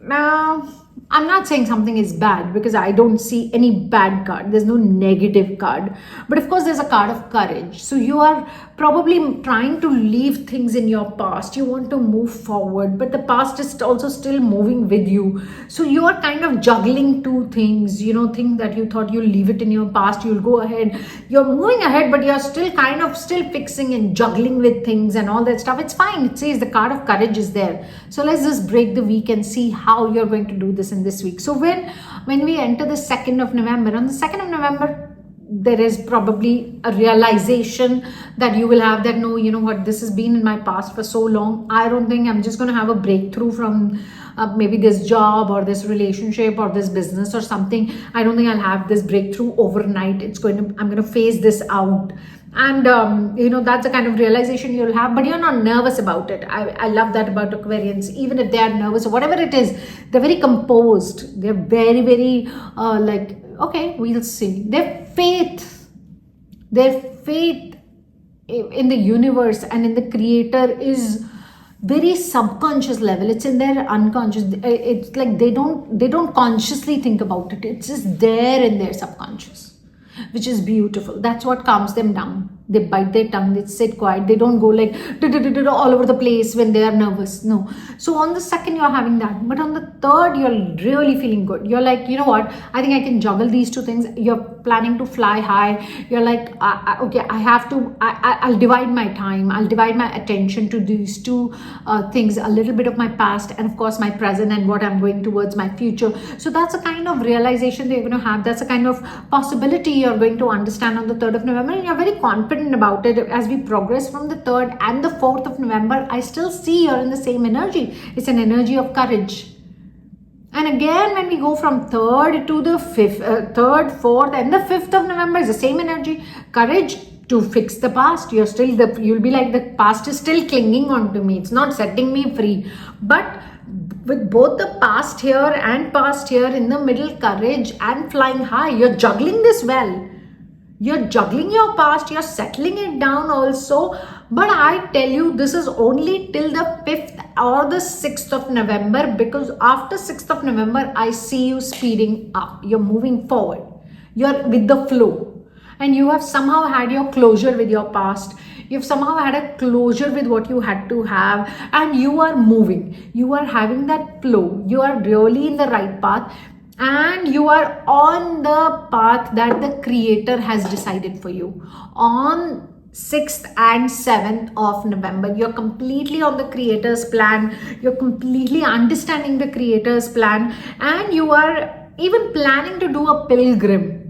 Now, I'm not saying something is bad because I don't see any bad card. There's no negative card. But of course, there's a card of courage. So you are probably trying to leave things in your past. You want to move forward, but the past is also still moving with you. So you are kind of juggling two things, things that you thought you'll leave it in your past, you'll go ahead. You're moving ahead, but you're still kind of still fixing and juggling with things and all that stuff. It's fine. It says the card of courage is there. So let's just break the week and see how you're going to do this in this week. So when we enter the 2nd of November, on the 2nd of November, there is probably a realization that you will have that, no, you know what, this has been in my past for so long. I don't think I'm just going to have a breakthrough from maybe this job or this relationship or this business or something. I don't think I'll have this breakthrough overnight. I'm going to phase this out. And, that's the kind of realization you'll have, but you're not nervous about it. I love that about Aquarians. Even if they are nervous or whatever it is, they're very composed. They're very, very okay, we'll see. Their faith in the universe and in the creator is very subconscious level. It's in their unconscious. It's like they don't consciously think about it. It's just there in their subconscious, which is beautiful. That's what calms them down. They bite their tongue, they sit quiet, they don't go like all over the place when they are nervous. No. So on the 2nd, you're having that. But on the 3rd, you're really feeling good. You're like, you know what? I think I can juggle these two things. You're planning to fly high. You're like, okay, I'll divide my time. I'll divide my attention to these two things, a little bit of my past and of course my present and what I'm going towards my future. So that's a kind of realization that you're going to have. That's a kind of possibility you're going to understand on the 3rd of November. And you're very confident about it. As we progress from the 3rd and the 4th of November, I still see you're in the same energy. It's an energy of courage. And again, when we go from 3rd to the 5th, 3rd, 4th and the 5th of November is the same energy. Courage to fix the past. You'll be like, the past is still clinging on to me. It's not setting me free. But with both the past here and past here in the middle, courage and flying high, you're juggling this well. You're juggling your past, you're settling it down also. But I tell you, this is only till the 5th or the 6th of November, because after 6th of November, I see you speeding up. You're moving forward. You're with the flow. And you have somehow had your closure with your past. You've somehow had a closure with what you had to have. And you are moving. You are having that flow. You are really in the right path. And you are on the path that the creator has decided for you. On 6th and 7th of November, you're completely on the creator's plan. You're completely understanding the creator's plan. And you are even planning to do a pilgrim.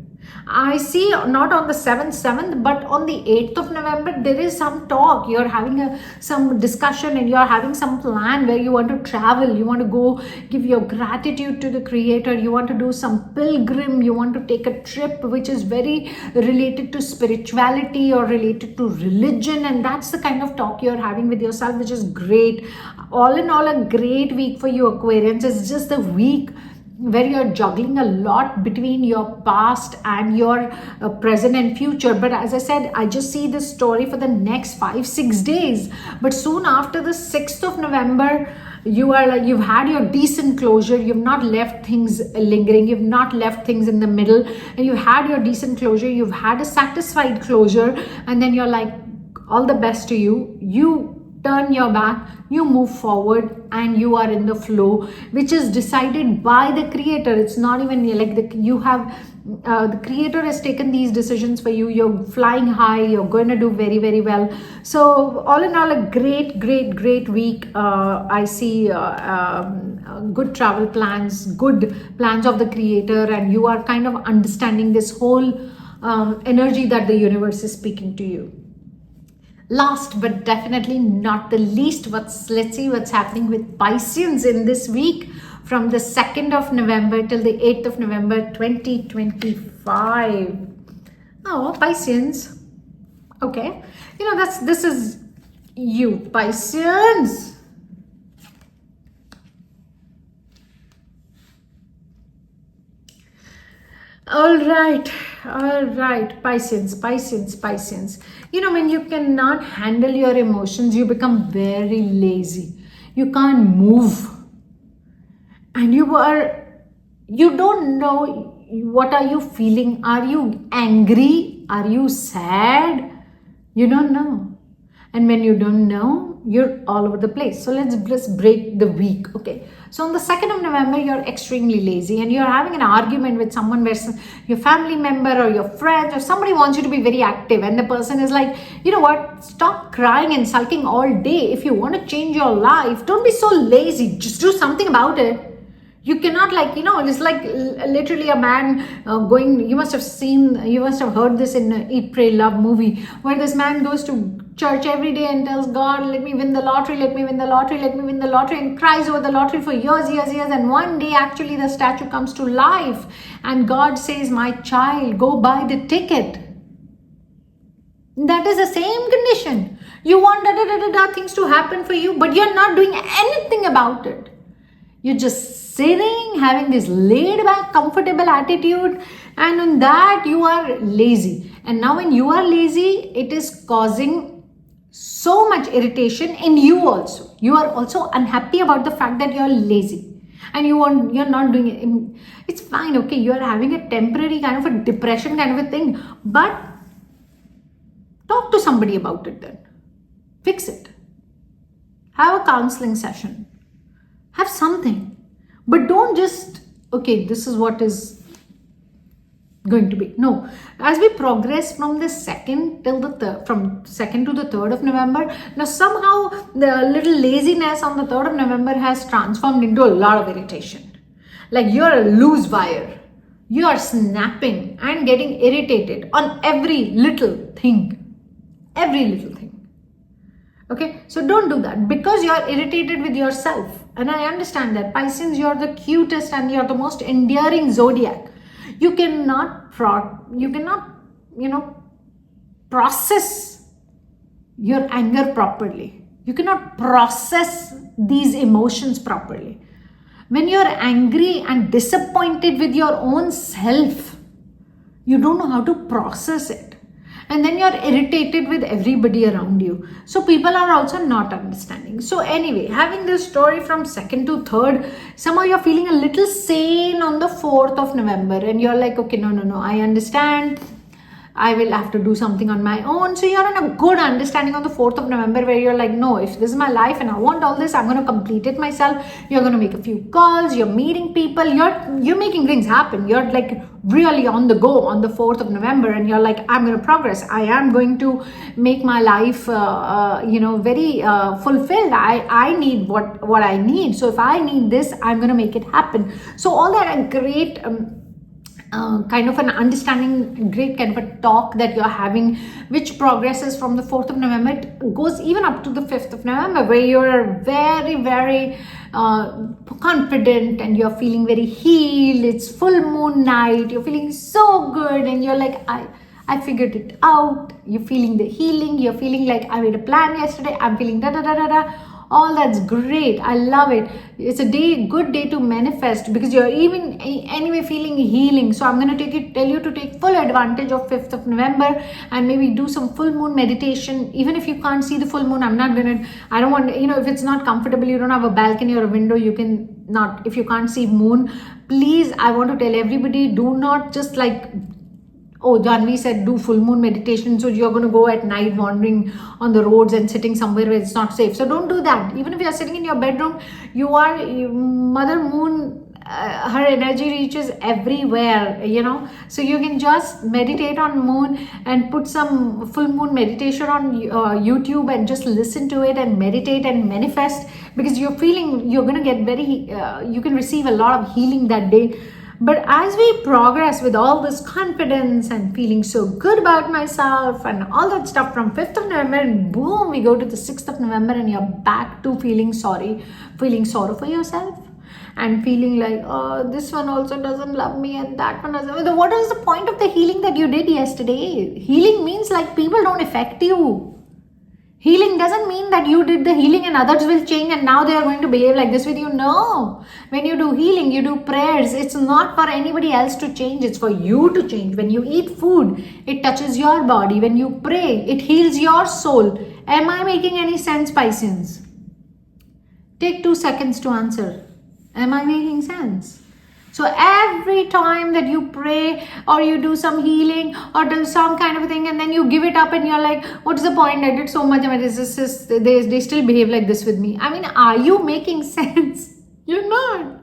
I see not on the 7th, but on the 8th of November, there is some talk. You're having some discussion and you're having some plan where you want to travel. You want to go give your gratitude to the creator. You want to do some pilgrim. You want to take a trip which is very related to spirituality or related to religion. And that's the kind of talk you're having with yourself, which is great. All in all, a great week for you, Aquarians. It's just a week where you're juggling a lot between your past and your present and future. But as I said, I just see this story for the next 5-6 days. But soon after the 6th of November, you've had your decent closure. You've not left things lingering. You've not left things in the middle. And you had your decent closure. You've had a satisfied closure. And then you're like, all the best to you. You turn your back, you move forward, and you are in the flow, which is decided by the creator. It's not even like the creator has taken these decisions for you. You're flying high, you're going to do very, very well. So all in all, a great week. I see good travel plans, good plans of the creator, and you are kind of understanding this whole energy that the universe is speaking to you. Last but definitely not the least, let's see what's happening with Pisces in this week from the 2nd of November till the 8th of November 2025. Oh, Pisces. Okay. This is you, Pisces. All right, Pisces. When you cannot handle your emotions, you become very lazy. You can't move. And you don't know what are you feeling. Are you angry? Are you sad? You don't know. And when you don't know, you're all over the place. So let's break the week. Okay. So on the 2nd of November, you're extremely lazy and you're having an argument with someone where your family member or your friends or somebody wants you to be very active. And the person is like, you know what? Stop crying and sulking all day. If you want to change your life, don't be so lazy. Just do something about it. You cannot it's like literally a man you must have heard this in Eat, Pray, Love movie, where this man goes to church every day and tells God, let me win the lottery, let me win the lottery, let me win the lottery, and cries over the lottery for years. And one day actually the statue comes to life and God says, my child, go buy the ticket. That is the same condition. You want things to happen for you, but you're not doing anything about it. You're just sitting, having this laid back, comfortable attitude, and on that you are lazy. And now when you are lazy, it is causing so much irritation in you also. You are also unhappy about the fact that you're lazy and you're not doing it. It's fine, okay, you're having a temporary kind of a depression kind of a thing, but talk to somebody about it then. Fix it. Have a counseling session. Have something. But don't just, okay, this is what is going to be. No. As we progress from the 2nd till the 3rd, from 2nd to the 3rd of November, now somehow the little laziness on the 3rd of November has transformed into a lot of irritation. Like you're a loose wire. You are snapping and getting irritated on every little thing. Okay, so don't do that because you are irritated with yourself. And I understand that. Pisces, you're the cutest and you're the most endearing zodiac. You cannot process your anger properly. You cannot process these emotions properly. When you're angry and disappointed with your own self, you don't know how to process it. And then you're irritated with everybody around you. So people are also not understanding. So anyway, having this story from 2nd to 3rd, somehow you're feeling a little sane on the 4th of November. And you're like, okay, no, I understand. I will have to do something on my own. So you're in a good understanding on the 4th of November where you're like, no, if this is my life and I want all this, I'm going to complete it myself. You're going to make a few calls. You're meeting people. You're making things happen. You're like really on the go on the 4th of November. And you're like, I'm going to progress. I am going to make my life, very fulfilled. I need what I need. So if I need this, I'm going to make it happen. So all that are great kind of an understanding, great kind of a talk that you're having, which progresses from the 4th of November. It goes even up to the 5th of November, where you're very, very confident and you're feeling very healed. It's full moon night. You're feeling so good and you're like, I figured it out. You're feeling the healing. You're feeling like I made a plan yesterday. I'm feeling all that's great. I love it. It's a good day to manifest because you're even anyway feeling healing. So I'm going to tell you to take full advantage of 5th of November and maybe do some full moon meditation. Even if you can't see the full moon, I don't want, if it's not comfortable, you don't have a balcony or a window, you can not, if you can't see moon, please, I want to tell everybody, do not just like Oh, Janvi said do full moon meditation. So you're going to go at night wandering on the roads and sitting somewhere where it's not safe. So don't do that. Even if you're sitting in your bedroom, Mother Moon, her energy reaches everywhere, so you can just meditate on moon and put some full moon meditation on YouTube and just listen to it and meditate and manifest, because you're going to get you can receive a lot of healing that day. But as we progress with all this confidence and feeling so good about myself and all that stuff, from 5th of November, and boom, we go to the 6th of November and you're back to feeling sorrow for yourself. And feeling like, oh, this one also doesn't love me and that one doesn't. What is the point of the healing that you did yesterday? Healing means like people don't affect you. Healing doesn't mean that you did the healing and others will change and now they are going to behave like this with you. No. When you do healing, you do prayers. It's not for anybody else to change. It's for you to change. When you eat food, it touches your body. When you pray, it heals your soul. Am I making any sense, Pisces? Take 2 seconds to answer. Am I making sense? So every time that you pray or you do some healing or do some kind of a thing and then you give it up and you're like, what's the point? I did so much. I mean, they still behave like this with me. I mean, are you making sense? You're not.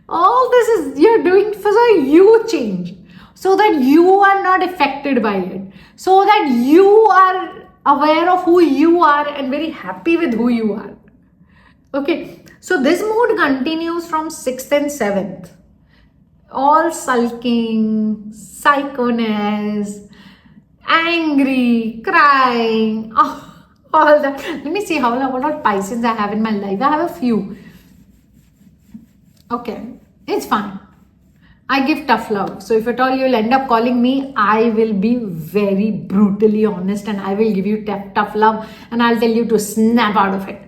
All this is you're doing so you change, so that you are not affected by it, so that you are aware of who you are and very happy with who you are. Okay. So this mood continues from 6th and 7th. All sulking, psychoness, angry, crying, all that. Let me see what all Pisces I have in my life. I have a few. Okay, it's fine. I give tough love. So if at all you'll end up calling me, I will be very brutally honest and I will give you tough love and I'll tell you to snap out of it.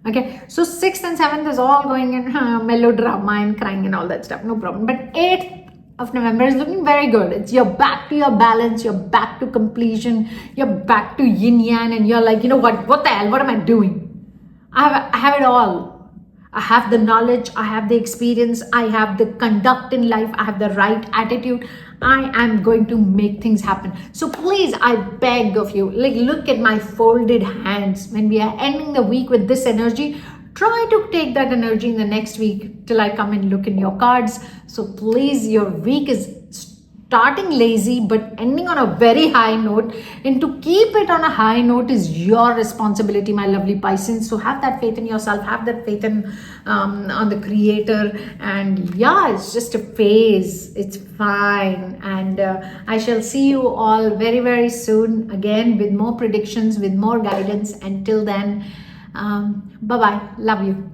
Okay, so 6th and 7th is all going in melodrama and crying and all that stuff, no problem. But 8th of November is looking very good. You're back to your balance, you're back to completion, you're back to yin yang, and you're like, what the hell, what am I doing? I have it all. I have the knowledge, I have the experience, I have the conduct in life, I have the right attitude. I am going to make things happen. So please, I beg of you, look at my folded hands. When we are ending the week with this energy, try to take that energy in the next week till I come and look in your cards. So please, your week is starting lazy but ending on a very high note, and to keep it on a high note is your responsibility, my lovely Pisces. So have that faith in yourself, have that faith in on the creator, and yeah, it's just a phase, it's fine. And I shall see you all very, very soon again with more predictions, with more guidance. Until then, bye bye, love you.